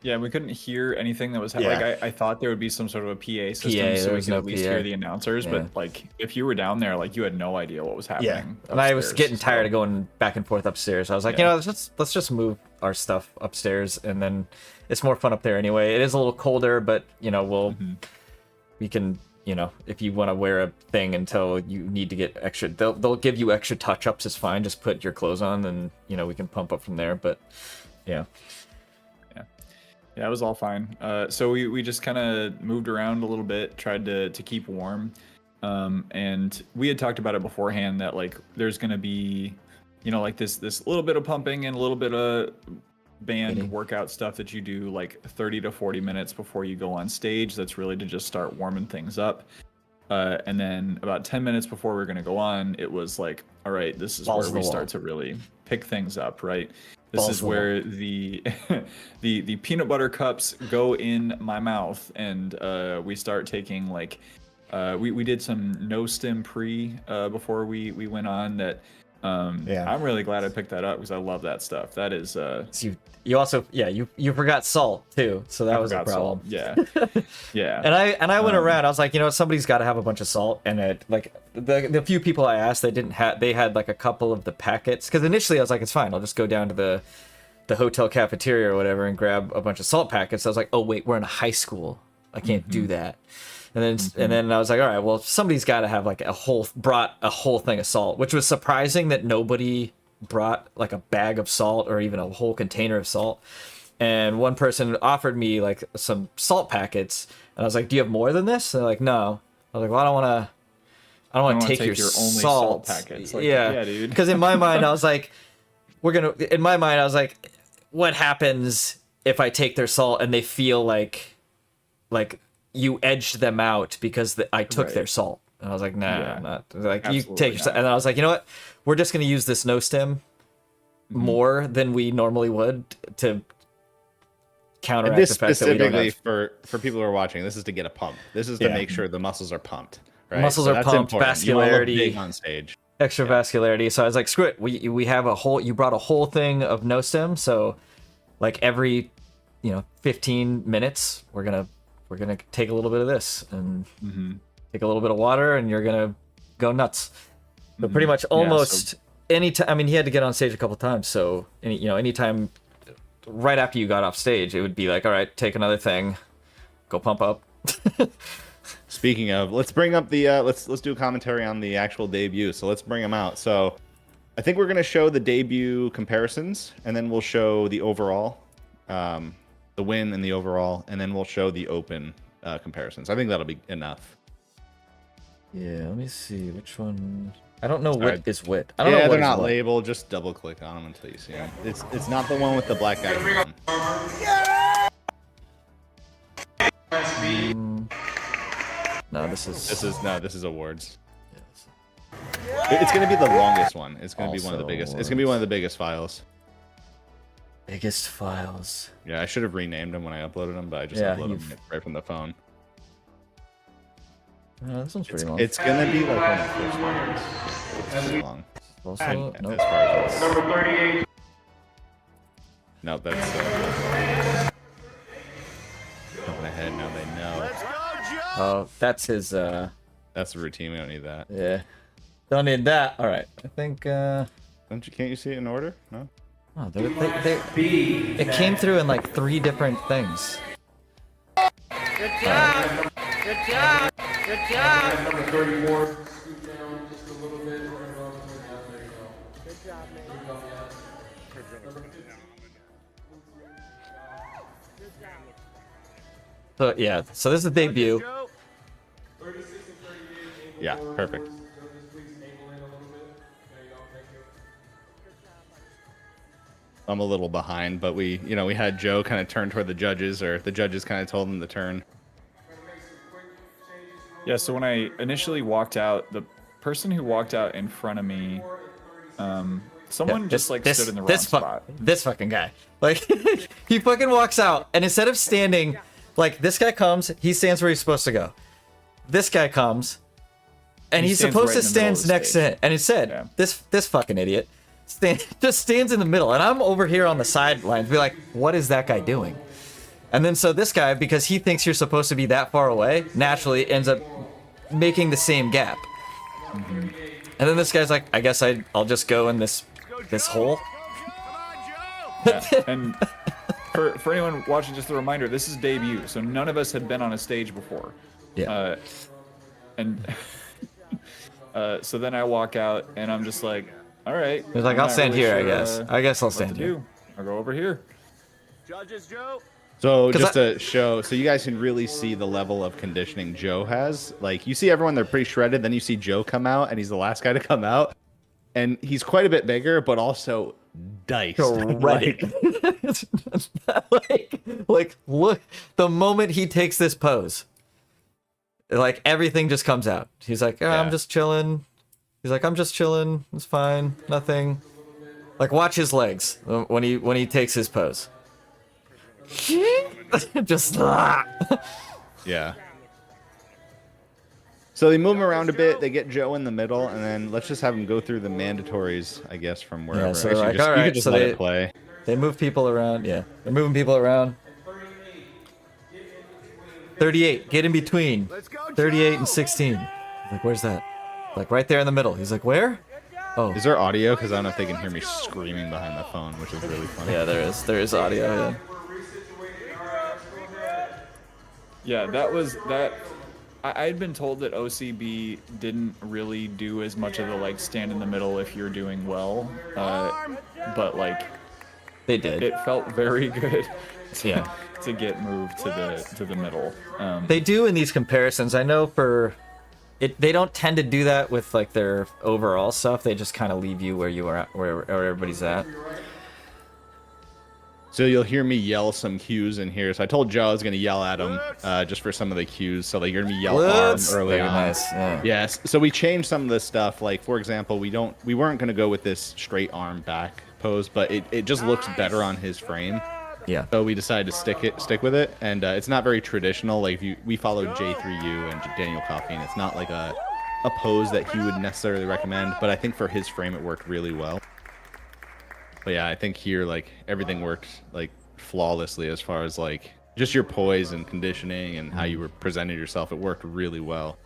Yeah, we couldn't hear anything that was like I thought there would be some sort of a PA system so we could at least hear the announcers, but like if you were down there, like you had no idea what was happening. Yeah, and I was getting tired of going back and forth upstairs. I was like, let's just move our stuff upstairs, and then it's more fun up there anyway. It is a little colder, but we can if you want to wear a thing until you need to get extra, they'll give you extra touch-ups. It's fine. Just put your clothes on, and we can pump up from there. But yeah. Yeah, it was all fine. So we just kind of moved around a little bit, tried to keep warm. And we had talked about it beforehand that like there's going to be, like this little bit of pumping and a little bit of band workout stuff that you do like 30 to 40 minutes before you go on stage. That's really to just start warming things up. And then about 10 minutes before we're going to go on, it was like, all right, this is where we start to really pick things up, right? This Balls is where the the peanut butter cups go in my mouth, and we start taking like we did some no stim pre before we went on. That I'm really glad I picked that up because I love that stuff. That is So you also you forgot salt too, so that was a problem. Salt. Yeah, yeah. And I went around. I was like, somebody's got to have a bunch of salt. And it, like the few people I asked, they had like a couple of the packets. Because initially I was like, it's fine. I'll just go down to the hotel cafeteria or whatever and grab a bunch of salt packets. I was like, oh wait, we're in a high school. I can't do that. And then I was like, all right, well, somebody's got to have like brought a whole thing of salt, which was surprising that nobody brought like a bag of salt or even a whole container of salt. And one person offered me like some salt packets, and I was like, do you have more than this? And they're like, no. I was like, well, I don't want to take your only salt packets. Like, yeah, dude. Because in my mind I was like, what happens if I take their salt and they feel like you edged them out because I took their salt? And I was like, nah, I'm not. Like, you take your salt. And I was like, you know what? We're just going to use this no stim more than we normally would to counteract the fact that we don't have... for people who are watching, this is to get a pump. This is to make sure the muscles are pumped. Right? Muscles are pumped, important. vascularity. You wanna look big on stage. Extra vascularity. So I was like, screw it. We have you brought a whole thing of no stim. So like every 15 minutes we're gonna take a little bit of this and take a little bit of water, and you're gonna go nuts. But pretty much almost any time. I mean, he had to get on stage a couple times, so anytime right after you got off stage, it would be like, all right, take another thing, go pump up. Speaking of, let's bring up the let's do a commentary on the actual debut. So let's bring them out. So I think we're gonna show the debut comparisons, and then we'll show the overall, the win and the overall, and then we'll show the open comparisons. I think that'll be enough. Yeah, let me see which one. I don't know what is what. I don't know what they're not labeled. Just double click on them until you see them. It's not the one with the black guy. No, this is awards. Yes. It's gonna be the longest one. It's gonna be one of the biggest. It's gonna be one of the biggest files. Biggest files. Yeah, I should have renamed them when I uploaded them, but I just uploaded them right from the phone. This one's pretty long. It's gonna be like one of the first ones. It's pretty long. Also, nope. As far as number 38. No, that's jumping ahead. Now they know. Let's go, Joe! Oh, that's his. That's the routine. We don't need that. Yeah, don't need that. All right, I think. Can't you see it in order? No. Oh, it came through in like 3 different things. Good job! Good job! Good job! Number 34. Scoot down just a little bit. There you go. Good job, man. So yeah, so this is the debut. Yeah, perfect. I'm a little behind, but we had Joe kind of turn toward the judges, or the judges kind of told him to turn. Yeah, so when I initially walked out, the person who walked out in front of me, someone stood in the wrong spot. This fucking guy. Like, he fucking walks out, and instead of standing, like, this guy comes, he stands where he's supposed to go. This guy comes, and he's supposed to stand next to him. And it said, this fucking idiot just stands in the middle, and I'm over here on the sidelines, be like, what is that guy doing? And then so this guy, because he thinks you're supposed to be that far away, naturally ends up making the same gap. And then this guy's like, I guess I'll just go in this hole. Yeah. And for anyone watching, just a reminder, this is debut, so none of us had been on a stage before. Yeah. So then I walk out, and I'm just like, all right. He's like, I'll stand here, I guess. I guess I'll stand here. I'll go over here. Judges, Joe. So just to show, so you guys can really see the level of conditioning Joe has. Like, you see everyone, they're pretty shredded. Then you see Joe come out, and he's the last guy to come out. And he's quite a bit bigger, but also diced. like, look, the moment he takes this pose, like, everything just comes out. He's like, I'm just chilling. He's like, I'm just chilling. It's fine. Nothing. Like watch his legs when he takes his pose. Just Yeah. So they move him around a bit. They get Joe in the middle, and then let's just have him go through the mandatories, I guess, from wherever. Yeah, so Actually, like, just, all you right, could just so let it play. They move people around. Yeah, they're moving people around. 38, get in between. 38 and 16. Like, where's that? Like right there in the middle. He's like, where? Oh. Is there audio? Because I don't know if they can hear me screaming behind the phone, which is really funny. Yeah, there is. There is audio. Yeah. Yeah, that was that. I'd been told that OCB didn't really do as much of the like stand in the middle if you're doing well, but like they did. It felt very good. Yeah. To get moved to the middle. They do in these comparisons. I know for it, they don't tend to do that with like their overall stuff. They just kind of leave you where you are at, where everybody's at. So you'll hear me yell some cues in here. So I told Joe I was going to yell at him just for some of the cues. So like you're going to be yell arm early Very on. Nice. Yeah. Yes. So we changed some of this stuff. Like for example, we weren't going to go with this straight arm back pose, but it just looks better on his frame. Yeah. So we decided to stick with it, and it's not very traditional. Like we followed J3U and Daniel Coffey, and it's not like a pose that he would necessarily recommend. But I think for his frame, it worked really well. But yeah, I think here like everything worked like flawlessly as far as like just your poise and conditioning and how you were presenting yourself. It worked really well.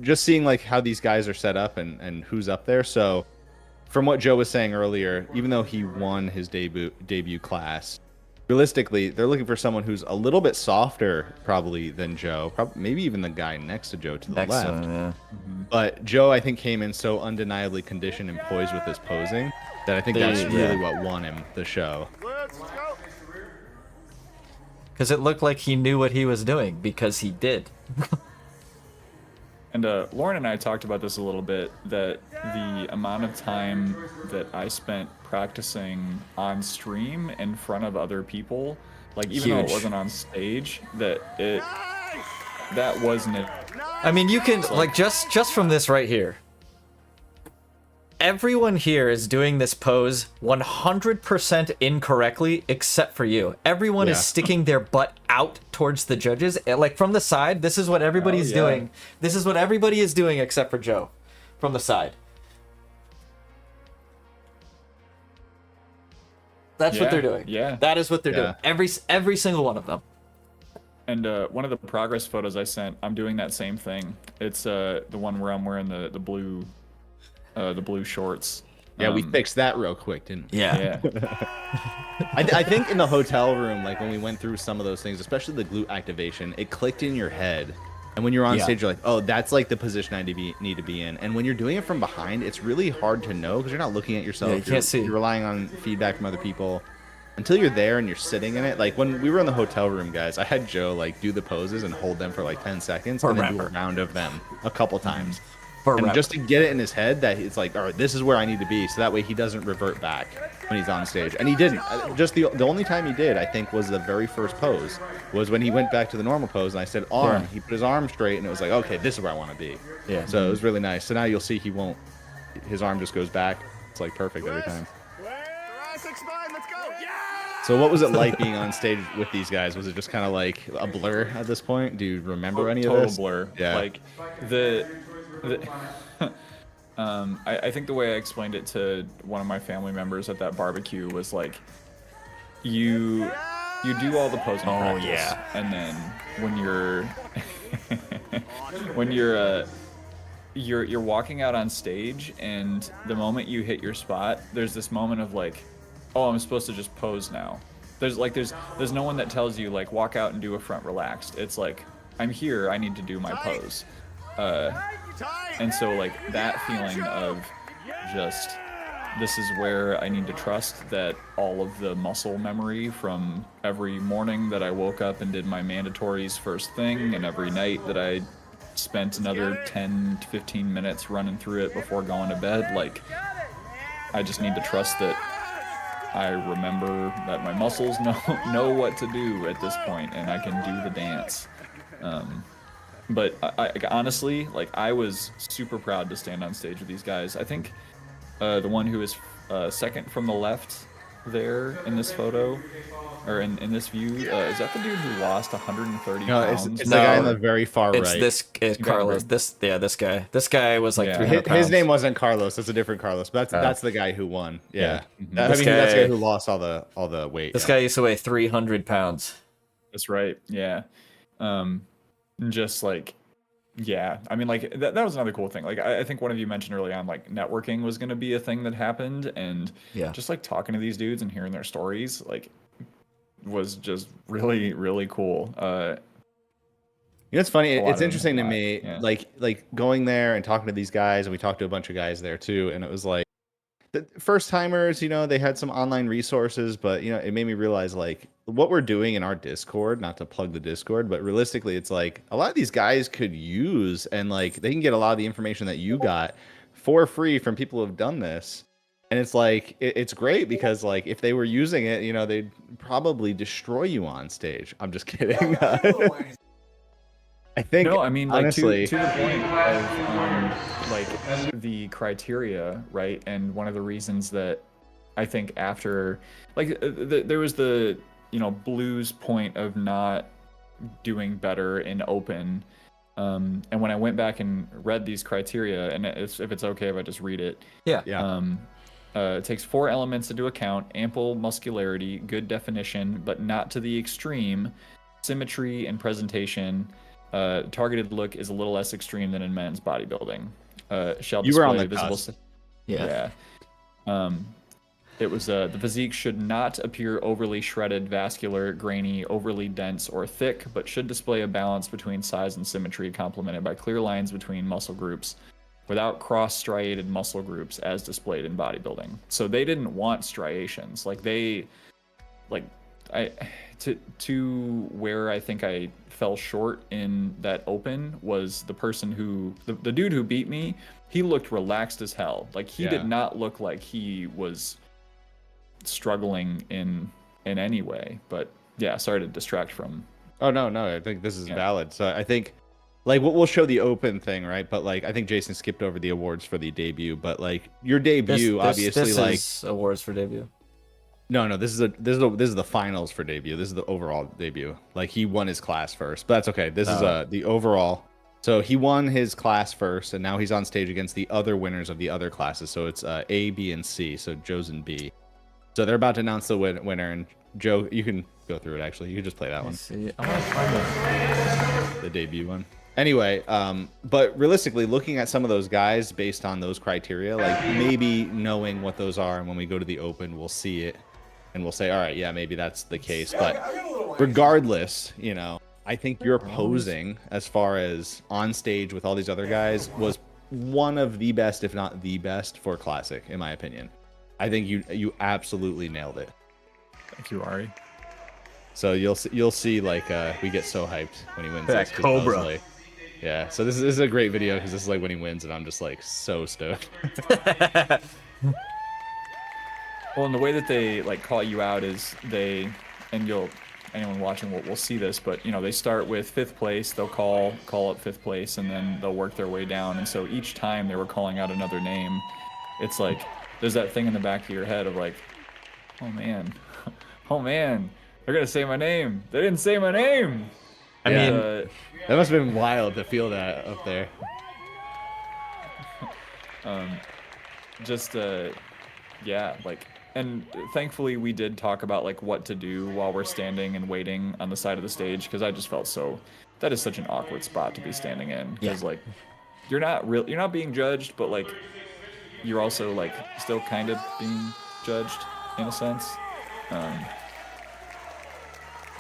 Just seeing like how these guys are set up and who's up there. So from what Joe was saying earlier, even though he won his debut class, realistically, they're looking for someone who's a little bit softer probably than Joe, maybe even the guy next to Joe to the left. Yeah. But Joe, I think, came in so undeniably conditioned and poised with his posing that I think that's really what won him the show. Because it looked like he knew what he was doing, because he did. And Lauren and I talked about this a little bit, that the amount of time that I spent practicing on stream in front of other people, like even though it wasn't on stage, that wasn't it. I mean, you can, like, just from this right here, everyone here is doing this pose 100% incorrectly except for you. Everyone is sticking their butt out towards the judges. Like from the side, this is what everybody's doing. This is what everybody is doing except for Joe from the side. That's what they're doing. Yeah. That is what they're doing. Every single one of them. And one of the progress photos I sent, I'm doing that same thing. It's the one where I'm wearing the blue shorts. Yeah, we fixed that real quick, didn't we? Yeah. I think in the hotel room, like when we went through some of those things, especially the glute activation, it clicked in your head. And when you're on stage, you're like, oh, that's like the position I need to be in. And when you're doing it from behind, it's really hard to know because you're not looking at yourself. Yeah, you can't see. You're relying on feedback from other people. Until you're there and you're sitting in it. Like when we were in the hotel room, guys, I had Joe like do the poses and hold them for like 10 seconds and then do a round of them a couple times. And just to get it in his head that it's like, all right, this is where I need to be, so that way he doesn't revert back when he's on stage. And he didn't. Just the only time he did, I think, was the very first pose, was when he went back to the normal pose, and I said arm. He put his arm straight, and it was like, okay, this is where I want to be. Yeah. So it was really nice. So now you'll see he won't. His arm just goes back. It's like perfect every time. So what was it like being on stage with these guys? Was it just kind of like a blur at this point? Do you remember any of this? Total blur. Yeah. Like I think the way I explained it to one of my family members at that barbecue was like, you do all the posing practice, and then when you're walking out on stage, and the moment you hit your spot, there's this moment of like, oh, I'm supposed to just pose now. There's no one that tells you like walk out and do a front relaxed. It's like, I'm here, I need to do my pose. And so like that feeling of just, this is where I need to trust that all of the muscle memory from every morning that I woke up and did my mandatories first thing, and every night that I spent another 10 to 15 minutes running through it before going to bed, like I just need to trust that I remember that my muscles know what to do at this point, and I can do the dance. But I honestly, like, I was super proud to stand on stage with these guys. I think the one who is second from the left there in this photo, or in this view, is that the dude who lost 130 No, pounds? it's the guy on the very far It's right. it's Carlos. This guy. This guy was like 300 pounds. His name wasn't Carlos. That's a different Carlos. But that's the guy who won. Yeah. Mm-hmm. I mean, that's the guy who lost all the weight. This guy used to weigh 300 pounds. That's right. Yeah. Just like, yeah. I mean, like that was another cool thing. Like I think one of you mentioned early on, like networking was going to be a thing that happened, and just like talking to these dudes and hearing their stories, like, was just really, really cool. You know, it's funny. It's interesting to me, like going there and talking to these guys, and we talked to a bunch of guys there too, and it was like the first timers, you know, they had some online resources, but you know, it made me realize like what we're doing in our Discord, not to plug the Discord, but realistically, it's like a lot of these guys could use, and like they can get a lot of the information that you got for free from people who have done this. And it's like, it's great because like if they were using it, you know, they'd probably destroy you on stage. I'm just kidding. I think, no, I mean, like, honestly, to the point of like the criteria, right? And one of the reasons that I think after, like, there was the, you know, Blue's point of not doing better in open. And when I went back and read these criteria, and if it's okay if I just read it. Yeah. It takes 4 elements into account: ample muscularity, good definition, but not to the extreme, symmetry and presentation. Targeted look is a little less extreme than in men's bodybuilding. Shall you were on display the visible. cusp. Yeah. It was the physique should not appear overly shredded, vascular, grainy, overly dense, or thick, but should display a balance between size and symmetry, complemented by clear lines between muscle groups, without cross-striated muscle groups as displayed in bodybuilding. So they didn't want striations. Like to where I think I fell short in that open was the person who, the dude who beat me, he looked relaxed as hell. Like he did not look like he was struggling in any way. But yeah, sorry to distract from. Oh no, I think this is valid. So I think, like, we'll show the open thing, right? But like, I think Jason skipped over the awards for the debut. But like, your debut, obviously, this like is awards for debut. No, this is the finals for debut. This is the overall debut. Like he won his class first, but that's okay. This is the overall. So he won his class first, and now he's on stage against the other winners of the other classes. So it's A, B, and C. So Joe's in B. So they're about to announce the winner, and Joe, you can go through it. Actually, you can just play that one. See, I want to find the debut one. Anyway, but realistically, looking at some of those guys based on those criteria, like maybe knowing what those are, and when we go to the open, we'll see it, and we'll say, all right, yeah, maybe that's the case. But regardless, you know, I think your posing as far as on stage with all these other guys was one of the best, if not the best, for Classic, in my opinion. I think you absolutely nailed it. Thank you, Ari. So you'll see like we get so hyped when he wins. That Cobra. Like, yeah. So this is a great video because this is like when he wins, and I'm just like so stoked. Well, and the way that they like call you out is anyone watching will see this, but you know, they start with 5th place, they'll call up 5th place, and then they'll work their way down. And so each time they were calling out another name, it's like there's that thing in the back of your head of like, oh man, they're gonna say my name. They didn't say my name. I mean, that must have been wild to feel that up there. Yeah, like, and thankfully we did talk about like what to do while we're standing and waiting on the side of the stage, because I just felt that is such an awkward spot to be standing in, because like you're not being judged, but like you're also like still kind of being judged in a sense.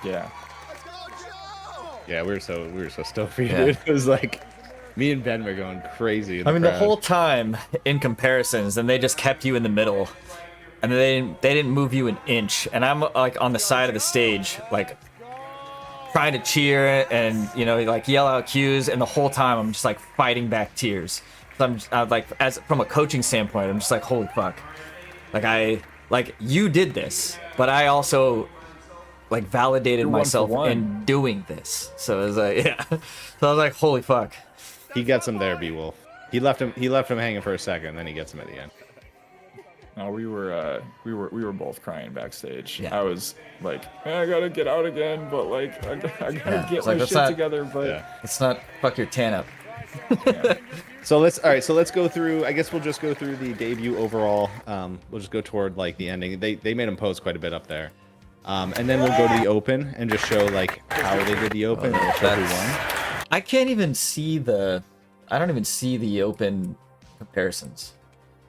Yeah, we were so stoked for you, dude. It was like me and Ben were going crazy. I mean, the whole time in comparisons, and they just kept you in the middle, and they didn't move you an inch. And I'm like on the side of the stage, like trying to cheer and like yell out cues, and the whole time I'm just like fighting back tears. So I'm like, as from a coaching standpoint, I'm just like, holy fuck, like you did this, but I also like validated myself in doing this. So it was like, yeah. So I was like, holy fuck. He gets him there, B-Wolf. He left him hanging for a second, then he gets him at the end. No, we were both crying backstage. Yeah. I was like, I gotta get out again, but like I gotta get it's my like, let's shit not- together. But Let's not fuck your tan up. So let's go through. I guess we'll just go through the debut overall. We'll just go toward like the ending. They made him pose quite a bit up there, and then we'll go to the open and just show like how they did the open. And we'll show who won. I can't even see the. I don't even see the open comparisons.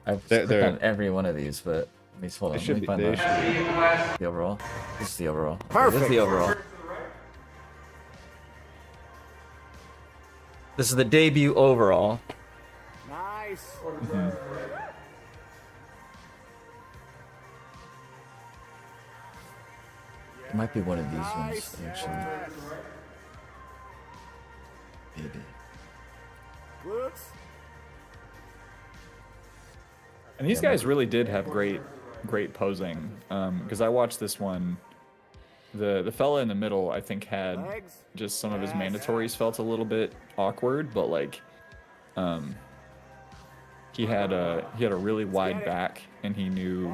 I've clicked on every one of these, but let me hold on. Let me find the overall. This is the overall. Perfect. This is the overall. This is the debut overall. Nice. It might be one of these ones, actually. Maybe. Glutes. And these guys really did have great posing. Because I watched this one. The fella in the middle, I think, had just some of his mandatories felt a little bit awkward, but like, he had a really wide back, and he knew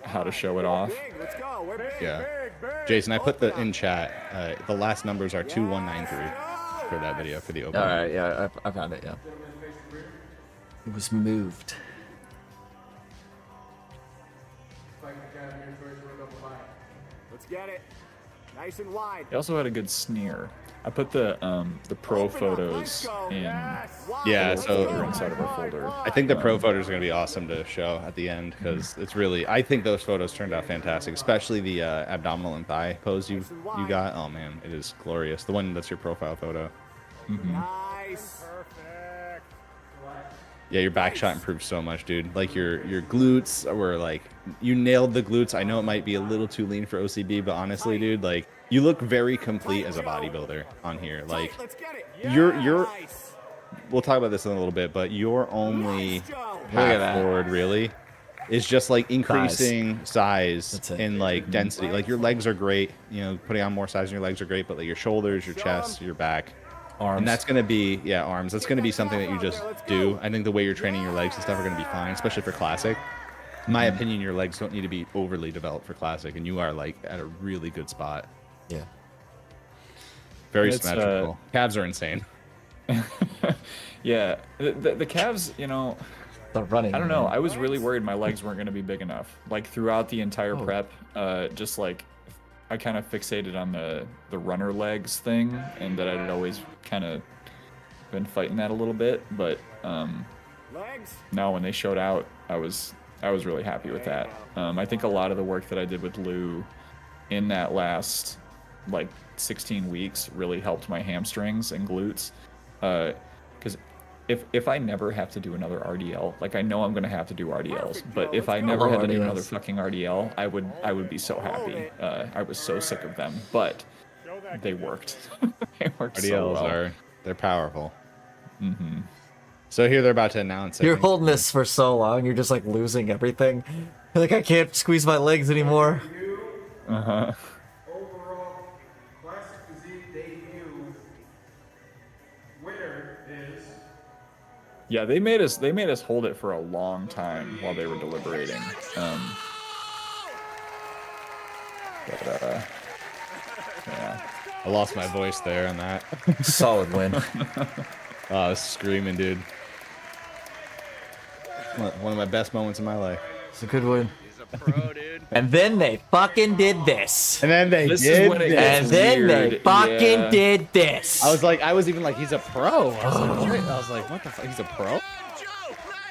how to show it off. Yeah, Jason, I put in chat. The last numbers are 2193 for that video for the open. All right, yeah, I found it. Yeah, it was moved. Let's get it. Nice and wide. He also had a good sneer. I put the pro photos in. Yeah, so inside of our folder. I think the pro photos are going to be awesome to show at the end because it's really. I think those photos turned out fantastic, especially the abdominal and thigh pose you got. Oh man, it is glorious. The one that's your profile photo. Nice. Perfect. Yeah, your back shot improved so much, dude. Like your glutes were like you nailed the glutes. I know it might be a little too lean for OCB, but honestly, dude, like you look very complete as a bodybuilder on here. Like you're we'll talk about this in a little bit, but your only path forward really is just like increasing size and like density. Like your legs are great, you know, putting on more size in your legs are great, but like your shoulders, your chest, your back. Arms. And that's going to be, arms. That's going to be something that you just do. I think the way you're training your legs and stuff are going to be fine, especially for Classic. In my opinion, your legs don't need to be overly developed for Classic, and you are, like, at a really good spot. Yeah. Very symmetrical. Calves are insane. Yeah. The calves, you know, the running. I don't know. I was really worried my legs weren't going to be big enough. Like, throughout the entire prep, just, like, I kind of fixated on the runner legs thing, and that I'd always kind of been fighting that a little bit. But now when they showed out, I was really happy with that. I think a lot of the work that I did with Lou in that last like 16 weeks really helped my hamstrings and glutes. Because if I never have to do another RDL, like I know I'm gonna have to do RDLs, but if I never had to do another fucking RDL, I would be so happy. I was so sick of them, but they worked. They worked RDLs so well. They're powerful. Mm-hmm. So here they're about to announce. You're holding this for so long, you're just like losing everything. You're like I can't squeeze my legs anymore. Uh-huh. Overall, Classic Physique debut winner is. Yeah, they made us hold it for a long time while they were deliberating. Yeah. I lost my voice there on that. Solid win. I was screaming, dude. One of my best moments in my life. It's a good win. He's a pro, dude. And then they fucking did this. And then they This did is when it this. And gets then they weird. fucking Yeah. did this. I was even like, he's a pro. I was like, what the fuck? He's a pro?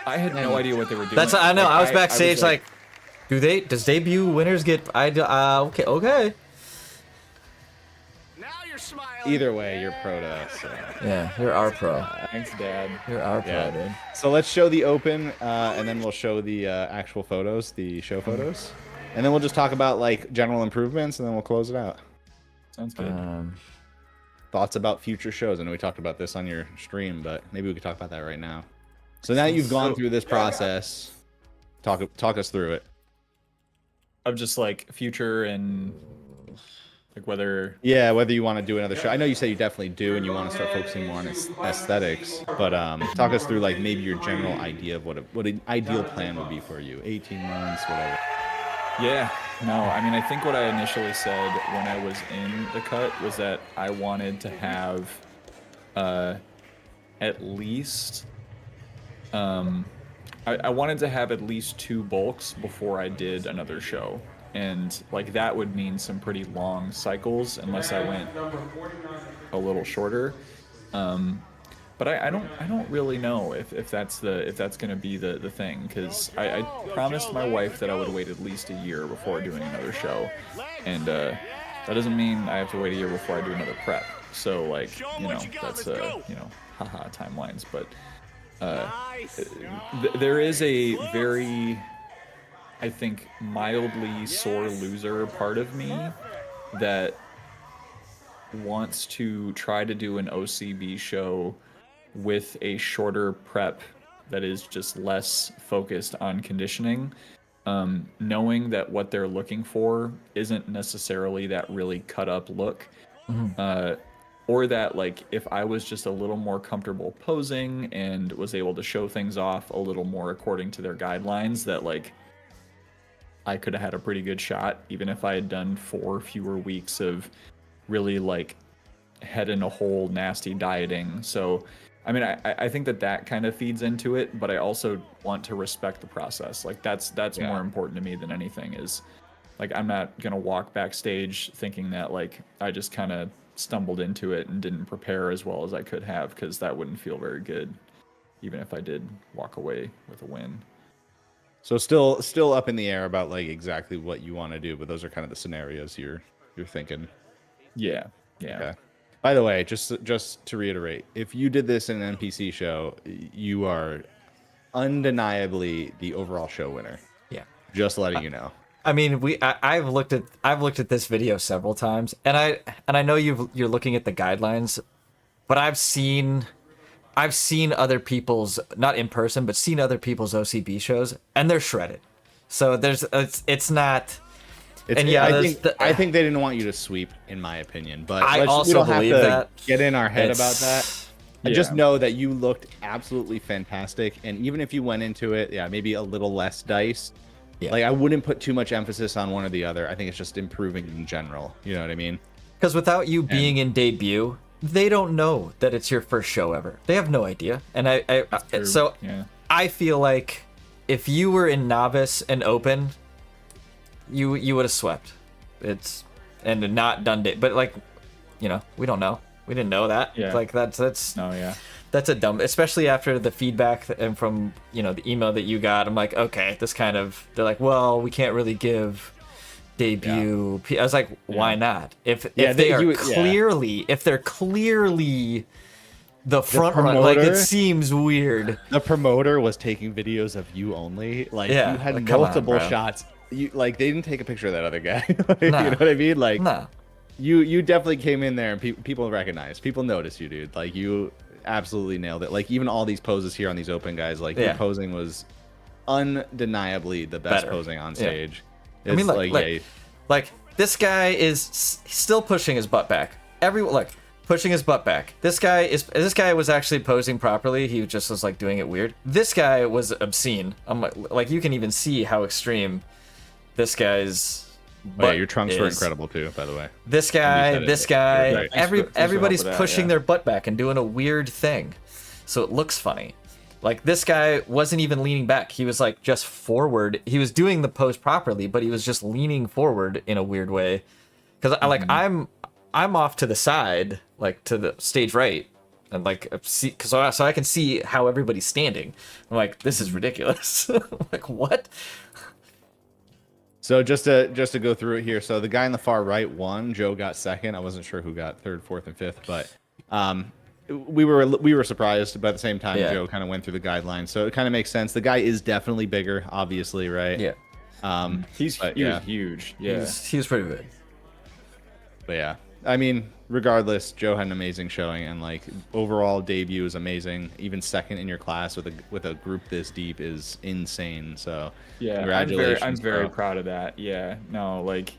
I had no idea what they were doing. That's I know. Like, I was backstage like, does debut winners get okay. Now you're smiling. Either way, you're pro to us. So. Yeah, you're our pro. thanks, Dad. You're our pro, Yeah. dude. So let's show the open, and then we'll show the actual photos, the show photos. And then we'll just talk about like general improvements, and then we'll close it out. Sounds good. Thoughts about future shows. I know we talked about this on your stream, but maybe we could talk about that right now. So now you've gone through this process. Talk us through it. Of just like future and Like whether whether you want to do another show. I know you say you definitely do, and you want to start focusing more on aesthetics. But talk us through like maybe your general idea of what an ideal plan would be for you. 18 months, whatever. Yeah, no, I mean, I think what I initially said when I was in the cut was that I wanted to have at least I wanted to have at least 2 bulks before I did another show. And like that would mean some pretty long cycles unless I went a little shorter. But I don't really know if that's gonna be the thing, because I promised my wife that I would wait at least a year before doing another show, and that doesn't mean I have to wait a year before I do another prep. So like, you know, that's haha timelines. But there is a very, I think, mildly sore loser part of me that wants to try to do an OCB show with a shorter prep that is just less focused on conditioning, knowing that what they're looking for isn't necessarily that really cut up look, or that like if I was just a little more comfortable posing and was able to show things off a little more according to their guidelines, that like I could have had a pretty good shot, even if I had done 4 fewer weeks of really like head in a hole nasty dieting. So I mean, I think that kind of feeds into it, but I also want to respect the process. Like that's more important to me than anything. Is like I'm not gonna walk backstage thinking that like I just kind of stumbled into it and didn't prepare as well as I could have, because that wouldn't feel very good, even if I did walk away with a win. So still up in the air about like exactly what you want to do, but those are kind of the scenarios you're thinking. Yeah. Okay. By the way, just to reiterate, if you did this in an NPC show, you are undeniably the overall show winner. Yeah. Just letting you know. I mean, I've looked at this video several times, and I know you're looking at the guidelines, but I've seen other people's, not in person, but seen other people's OCB shows, and they're shredded. So it's not. And yeah, I think they didn't want you to sweep, in my opinion. But I also we don't believe have to that. get in our head about that. I just know that you looked absolutely fantastic, and even if you went into it, maybe a little less dice. Yeah. Like I wouldn't put too much emphasis on one or the other. I think it's just improving in general. You know what I mean? Because without you being in debut, they don't know that it's your first show ever. They have no idea. And I feel like if you were in novice and open, you would have swept. And not done it. But like, you know, we don't know. We didn't know that. Yeah. Like that's no, yeah. That's a dumb, especially after the feedback and from, you know, the email that you got. I'm like, okay, they're like, well, we can't really give debut. I was like, why not? If they're clearly the front runner, like it seems weird. The promoter was taking videos of you only. Like you had like, multiple shots. You like they didn't take a picture of that other guy. You know what I mean? Like you definitely came in there and people recognized. People noticed you, dude. Like you absolutely nailed it. Like even all these poses here on these open guys, like your posing was undeniably the best posing on stage. I mean, like this guy is still pushing his butt back. Pushing his butt back. This guy was actually posing properly. He just was like doing it weird. This guy was obscene. I'm like you can even see how extreme this guy's. Your trunks were incredible too, by the way. This guy, everybody's pushing their butt back and doing a weird thing, so it looks funny. Like this guy wasn't even leaning back; he was like just forward. He was doing the pose properly, but he was just leaning forward in a weird way. Because I'm off to the side, like to the stage right, and like so I can see how everybody's standing. I'm like, this is ridiculous. Like what? So just to go through it here. So the guy in the far right won. Joe got second. I wasn't sure who got third, fourth, and fifth, but we were surprised. But at the same time, Joe kind of went through the guidelines, so it kind of makes sense. The guy is definitely bigger, obviously, right? Yeah. He was huge. Yeah. He was pretty good. But yeah, I mean, regardless, Joe had an amazing showing, and like overall debut is amazing. Even second in your class with a group this deep is insane. So yeah, congratulations. I'm very proud of that. Yeah, no, like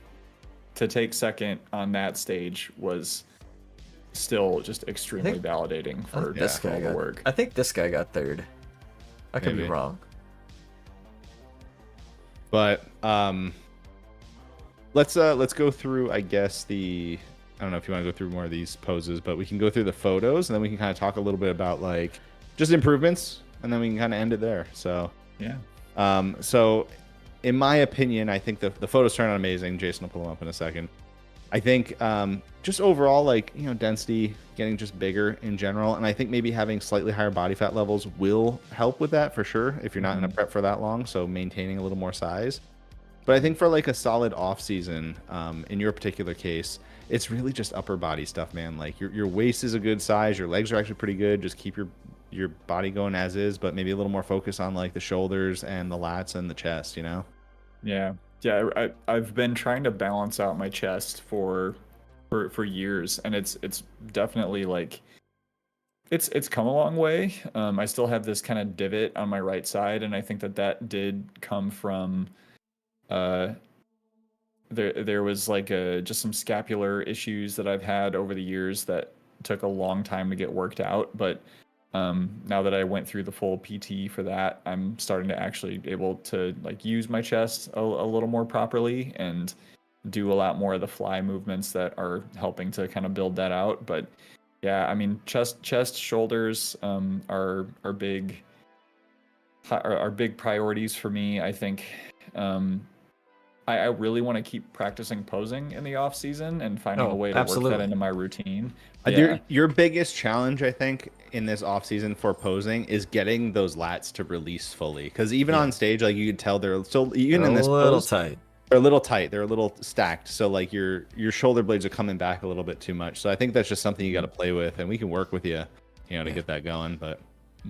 to take second on that stage was still just extremely validating for all the work. I think this guy got third. I could be Maybe. wrong. But let's go through, I guess, I don't know if you want to go through more of these poses, but we can go through the photos and then we can kind of talk a little bit about like just improvements, and then we can kind of end it there. So yeah. So in my opinion, I think the photos turn out amazing. Jason will pull them up in a second. I think just overall, like, you know, density getting just bigger in general, and I think maybe having slightly higher body fat levels will help with that for sure if you're not in a prep for that long, so maintaining a little more size. But I think for like a solid off season, in your particular case, it's really just upper body stuff, man. Like your waist is a good size, your legs are actually pretty good. Just keep your body going as is, but maybe a little more focus on like the shoulders and the lats and the chest, you know? Yeah. I've been trying to balance out my chest for years, and it's definitely like it's come a long way. I still have this kind of divot on my right side, and I think that did come from there was like just some scapular issues that I've had over the years that took a long time to get worked out, but now that I went through the full PT for that, I'm starting to actually able to like use my chest a little more properly and do a lot more of the fly movements that are helping to kind of build that out. But yeah, I mean, chest, shoulders are big priorities for me. I think I really want to keep practicing posing in the off season and finding a way to work that into my routine. Your biggest challenge, I think, in this off season for posing is getting those lats to release fully. Because even on stage, like you could tell they're still in this little pose, tight. They're a little tight. They're a little stacked. So like your shoulder blades are coming back a little bit too much. So I think that's just something you got to play with, and we can work with you, to get that going. But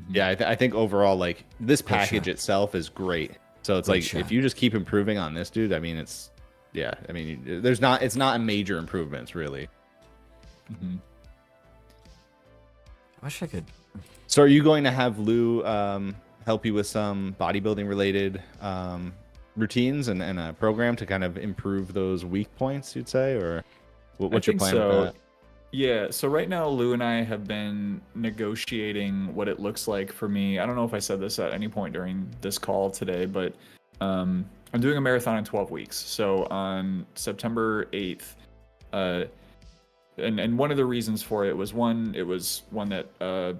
yeah, I think overall, like this package itself is great. So it's like if you just keep improving on this, dude. I mean, it's not a major improvements really. I wish I could. So are you going to have Lou help you with some bodybuilding related routines and a program to kind of improve those weak points, you'd say, or what's your plan with that? Yeah, so right now Lou and I have been negotiating what it looks like for me. I don't know if I said this at any point during this call today, but I'm doing a marathon in 12 weeks. So on September 8th, and one of the reasons for it was one that a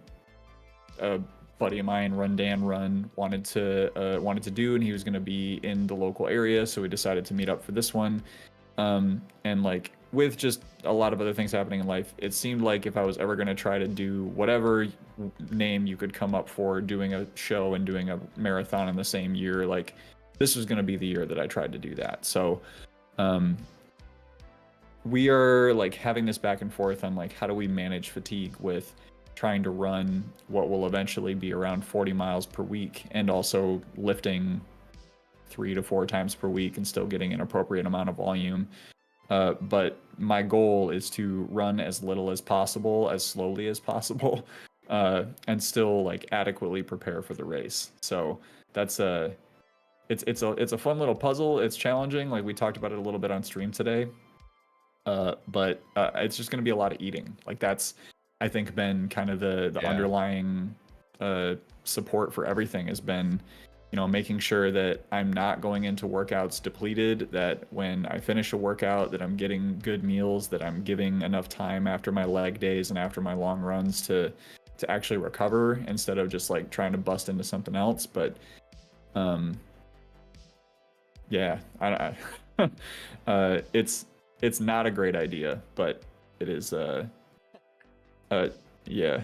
buddy of mine, Run wanted to do, and he was going to be in the local area, so we decided to meet up for this one. And like with just a lot of other things happening in life, it seemed like if I was ever going to try to do whatever name you could come up for doing a show and doing a marathon in the same year, like this was going to be the year that I tried to do that. So we are like having this back and forth on like how do we manage fatigue with trying to run what will eventually be around 40 miles per week and also lifting 3 to 4 times per week and still getting an appropriate amount of volume. But my goal is to run as little as possible, as slowly as possible, and still like adequately prepare for the race. So that's it's a fun little puzzle. It's challenging. Like we talked about it a little bit on stream today. But it's just going to be a lot of eating. Like that's, I think, been kind of the underlying support for everything has been, making sure that I'm not going into workouts depleted, that when I finish a workout, that I'm getting good meals, that I'm giving enough time after my leg days and after my long runs to actually recover instead of just like trying to bust into something else. But it's not a great idea, but it is yeah.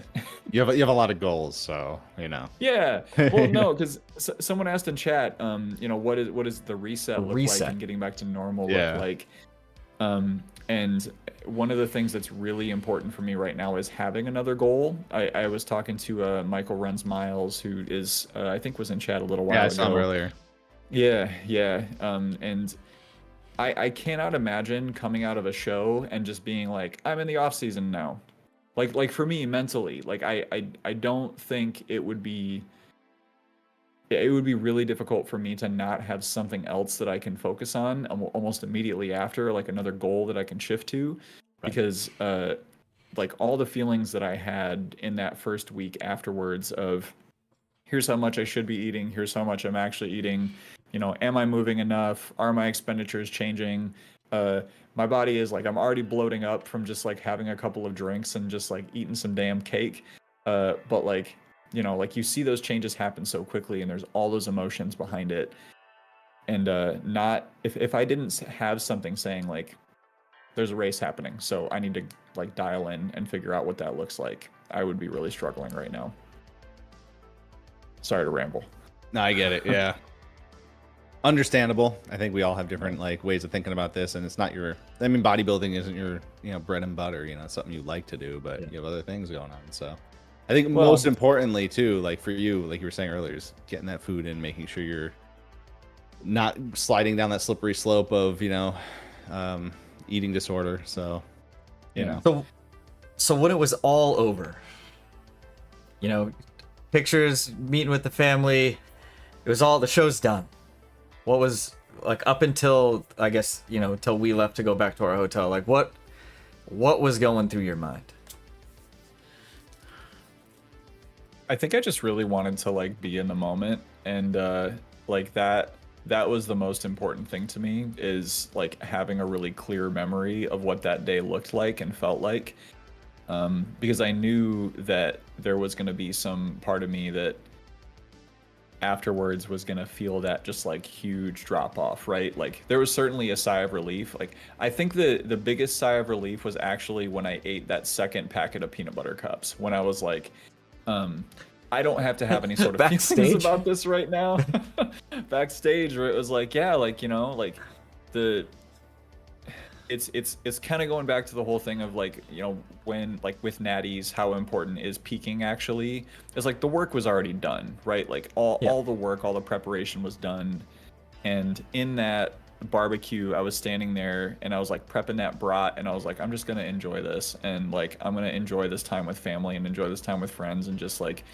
You have a lot of goals, so Yeah. Well, no, because someone asked in chat, what is the reset look like and getting back to normal look like? And one of the things that's really important for me right now is having another goal. I was talking to Michael Runs Miles, who is I think was in chat a little while ago. I saw him earlier. Yeah. And I cannot imagine coming out of a show and just being like, I'm in the off season now. Like for me mentally, like I don't think it would be it would be really difficult for me to not have something else that I can focus on almost immediately after, like another goal that I can shift to, because like all the feelings that I had in that first week afterwards of here's how much I should be eating, here's how much I'm actually eating, you know, am I moving enough, are my expenditures changing, my body is like, I'm already bloating up from just like having a couple of drinks and just like eating some damn cake, but like, you know, like you see those changes happen so quickly and there's all those emotions behind it. And not if I didn't have something saying like there's a race happening, so I need to like dial in and figure out what that looks like, I would be really struggling right now. Sorry to ramble. No, I get it. Yeah. Understandable. I think we all have different like ways of thinking about this, and it's not your, I mean, bodybuilding isn't your, you know, bread and butter, you know, it's something you like to do, but you have other things going on. So I think most importantly too, like for you, like you were saying earlier, is getting that food in, making sure you're not sliding down that slippery slope of, you know, eating disorder. So, you know. So when it was all over, you know, pictures, meeting with the family, it was all, the show's done. What was like up until, I guess, you know, until we left to go back to our hotel, like what was going through your mind? I think I just really wanted to like be in the moment, and like that was the most important thing to me, is like having a really clear memory of what that day looked like and felt like, because I knew that there was going to be some part of me that afterwards was going to feel that just like huge drop off, right? Like there was certainly a sigh of relief. Like I think the biggest sigh of relief was actually when I ate that second packet of peanut butter cups, when I was like, I don't have to have any sort of feelings about this right now. Backstage, where it was like, yeah, like, you know, like it's kind of going back to the whole thing of like, you know, when like with natties, how important is peaking actually? It's like the work was already done, right? Like all the work, all the preparation was done. And in that barbecue, I was standing there and I was like prepping that brat, and I was like, I'm just gonna enjoy this, and like I'm gonna enjoy this time with family and enjoy this time with friends, and just like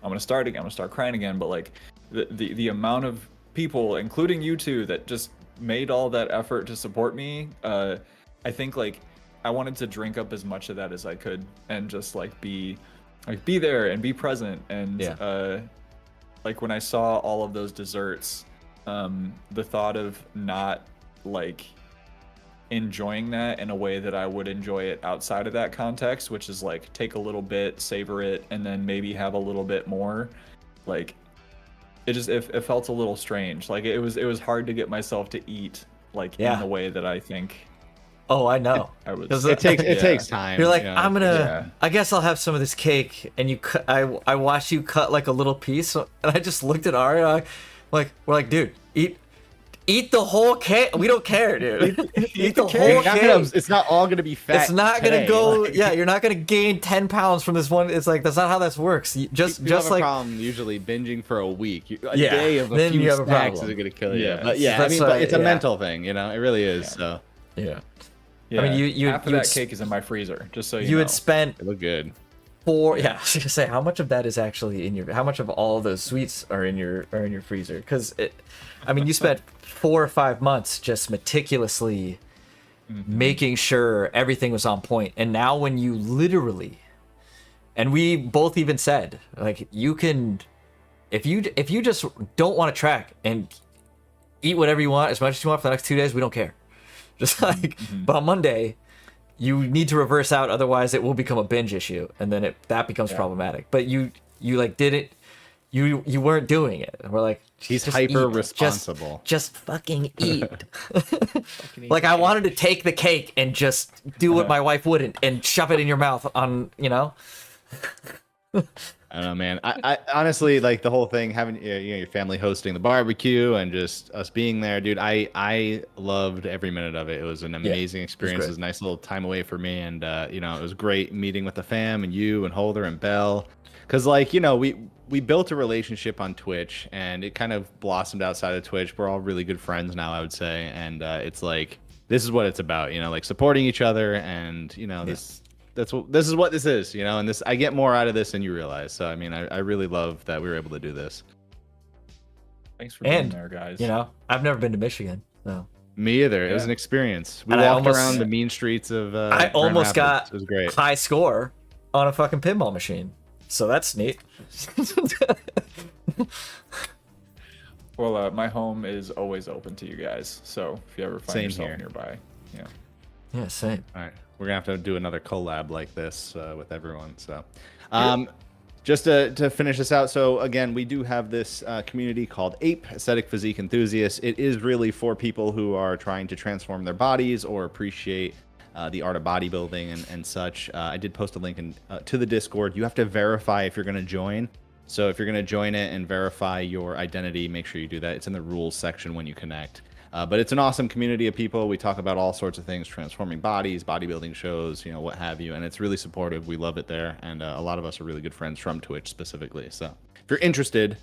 I'm gonna start crying again. But like the amount of people, including you two, that just made all that effort to support me, I think like I wanted to drink up as much of that as I could, and just like be there and be present. And like when I saw all of those desserts, the thought of not like enjoying that in a way that I would enjoy it outside of that context, which is like take a little bit, savor it, and then maybe have a little bit more, like it felt a little strange. Like it was hard to get myself to eat like in the way that I think. Oh, I know. It takes time. You're like, I'm gonna. I guess I'll have some of this cake, and you cut. I watched you cut like a little piece, and I just looked at Ari, like we're like, dude, eat the whole cake. We don't care, dude. Eat the whole cake. It's not all gonna be fat. It's not gonna go. Like, you're not gonna gain 10 pounds from this one. It's like that's not how this works. Just have like a problem usually binging for a week. A day of a few snacks isn't gonna kill you. But I mean, but it's a mental thing, you know. It really is. So yeah. I mean, you half of that cake is in my freezer, just so you know. You had spent. It looked good. I was gonna say, how much of that is actually in your? How much of all those sweets are in your freezer? Because I mean, you spent 4 or 5 months just meticulously making sure everything was on point, and now when you literally, and we both even said, like, you can, if you just don't want to track and eat whatever you want as much as you want for the next 2 days, we don't care. Just like, but on Monday, you need to reverse out, otherwise it will become a binge issue, and then that becomes problematic. But you like did it, you weren't doing it. And we're like, he's hyper responsible. Just fucking eat. Like I wanted to take the cake and just do what my wife wouldn't, and shove it in your mouth on, you know. I don't know, man. I honestly, like the whole thing, having your family hosting the barbecue and just us being there, dude. I loved every minute of it. It was an amazing experience. It was a nice little time away for me, and you know, it was great meeting with the fam and you and Holder and Belle, because like, you know, we built a relationship on Twitch, and it kind of blossomed outside of Twitch. We're all really good friends now, I would say, and it's like this is what it's about, you know, like supporting each other, and you know this is what this is, you know, and this, I get more out of this than you realize. So I mean, I really love that we were able to do this. Thanks for being And there, guys. you know, I've never been to Michigan, so Me either. It was Yeah. an experience. We And I walked almost- around the mean streets of. I Grand almost Rapids. got It was great. high score on a fucking pinball machine. So that's neat. Well, my home is always open to you guys, so if you ever find Same yourself here. nearby, yeah. Yeah, same. All right, we're gonna have to do another collab like this with everyone. So, just to finish this out. So again, we do have this community called APE, Aesthetic Physique Enthusiast. It is really for people who are trying to transform their bodies or appreciate the art of bodybuilding and such. I did post a link to the Discord. You have to verify if you're going to join. So if you're going to join it and verify your identity, make sure you do that. It's in the rules section when you connect. But it's an awesome community of people. We talk about all sorts of things, transforming bodies, bodybuilding shows, you know, what have you. And it's really supportive. We love it there. And a lot of us are really good friends from Twitch specifically. So if you're interested,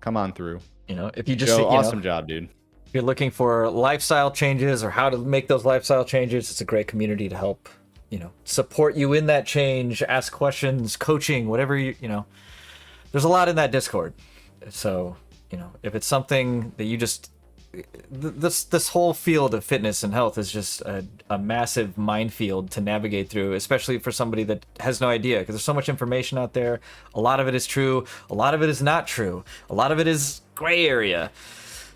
come on through. You know, if you just Joe, you awesome know, job, dude. if you're looking for lifestyle changes or how to make those lifestyle changes, it's a great community to help, you know, support you in that change, ask questions, coaching, whatever you know. There's a lot in that Discord. So, you know, if it's something that you just this whole field of fitness and health is just a massive minefield to navigate through, especially for somebody that has no idea, because there's so much information out there. A lot of it is true, a lot of it is not true, a lot of it is gray area.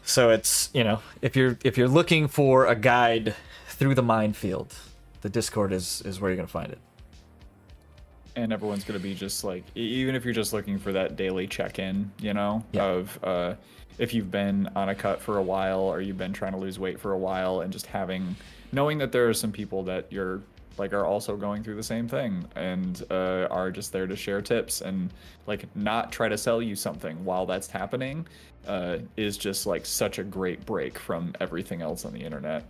So it's, you know, if you're looking for a guide through the minefield, the Discord is where you're gonna find it. And everyone's going to be just like, even if you're just looking for that daily check-in, you know, of if you've been on a cut for a while or you've been trying to lose weight for a while, and just knowing that there are some people that you're like are also going through the same thing and are just there to share tips and like not try to sell you something while that's happening is just like such a great break from everything else on the internet.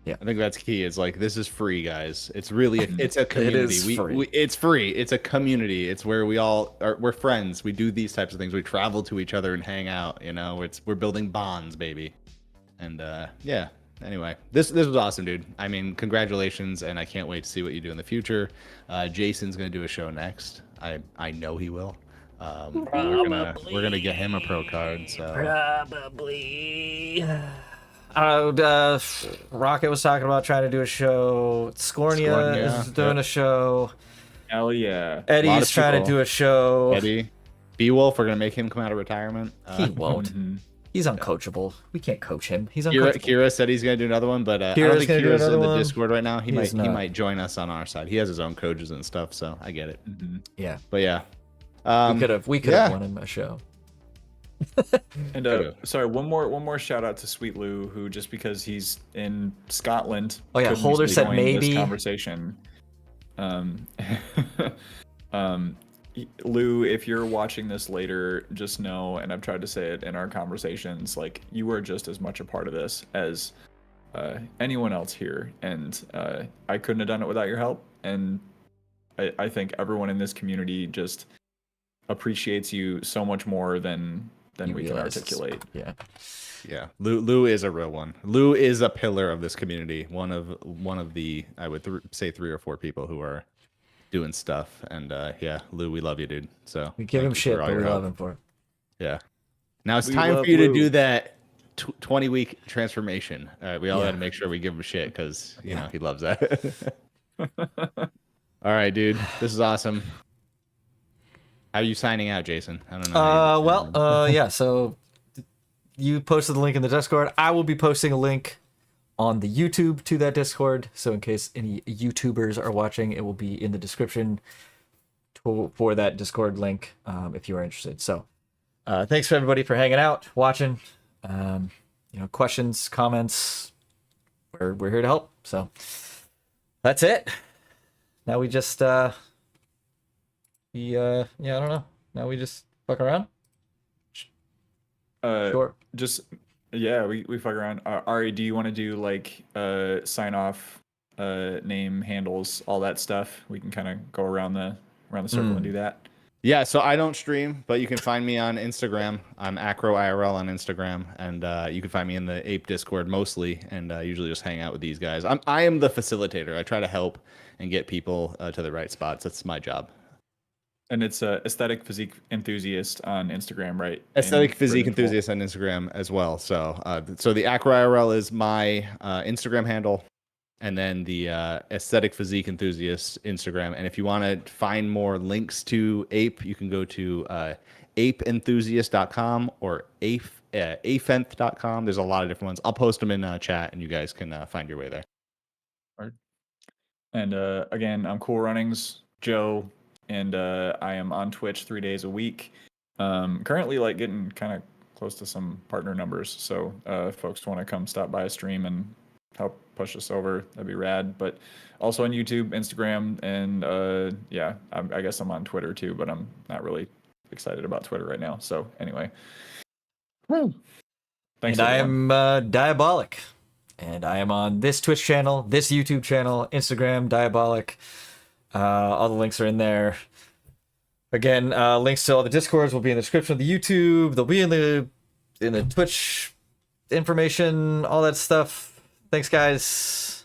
Yeah, I think that's key. It's like, this is free, guys. It's really it's a community. It is free. It's free. It's a community. It's where we're friends. We do these types of things. We travel to each other and hang out. You know, we're building bonds, baby. And yeah. Anyway, this was awesome, dude. I mean, congratulations, and I can't wait to see what you do in the future. Jason's gonna do a show next. I know he will. We're gonna get him a pro card. So Probably. Rocket was talking about trying to do a show. Scornia is doing a show. Hell yeah. Eddie's trying to do a show. Eddie, Beowulf, we're gonna make him come out of retirement. He won't. He's uncoachable. We can't coach him. He's uncoachable. Kira said he's gonna do another one, but I don't think Kira's in the Discord right now. He might join us on our side. He has his own coaches and stuff, so I get it. Yeah. But yeah, we could have won him a show. And sorry, one more shout out to Sweet Lou, who just because he's in Scotland. Oh yeah, Holder said join maybe. This conversation. Lou, if you're watching this later, just know, and I've tried to say it in our conversations, like you are just as much a part of this as anyone else here, and I couldn't have done it without your help. And I think everyone in this community just appreciates you so much more than we can articulate. Yeah. Lou is a real one. Lou is a pillar of this community. One of the, I would say 3 or 4 people who are doing stuff. And yeah, Lou, we love you, dude. So we give him shit, but we love him for it. Yeah. Now it's time for you to do that 20-week transformation. All right, we all got to make sure we give him shit because you know he loves that. All right, dude. This is awesome. How are you signing out, Jason? I don't know. Yeah. So you posted the link in the Discord. I will be posting a link on the YouTube to that Discord. So in case any YouTubers are watching, it will be in the description for that Discord link if you are interested. So thanks for everybody for hanging out, watching. Questions, comments. We're here to help. So that's it. Now we just I don't know. Now we just fuck around. Sure. Just we fuck around. Ari, do you want to do like sign off, name, handles, all that stuff? We can kind of go around the circle and do that. Yeah, so I don't stream, but you can find me on Instagram. I'm Acro IRL on Instagram, and you can find me in the Ape Discord mostly, and usually just hang out with these guys. I am the facilitator. I try to help and get people to the right spots. That's my job. And it's Aesthetic Physique Enthusiast on Instagram, right? Aesthetic And Physique for info. Enthusiast on Instagram as well. So, so the Acro IRL is my Instagram handle, and then the Aesthetic Physique Enthusiast Instagram. And if you want to find more links to APE, you can go to apeenthusiast.com or afenth.com. There's a lot of different ones. I'll post them in chat, and you guys can find your way there. Right. And again, I'm Coelrunnings, Joe, and I am on Twitch 3 days a week. Currently, like getting kind of close to some partner numbers. So if folks want to come stop by a stream and help push us over, that'd be rad. But also on YouTube, Instagram, and yeah, I guess I'm on Twitter too, but I'm not really excited about Twitter right now. So anyway, thanks. And everyone. I am Daiyabolic, and I am on this Twitch channel, this YouTube channel, Instagram, Daiyabolic. All the links are in there. Again, links to all the Discords will be in the description of the YouTube. They'll be in the Twitch information, all that stuff. Thanks, guys.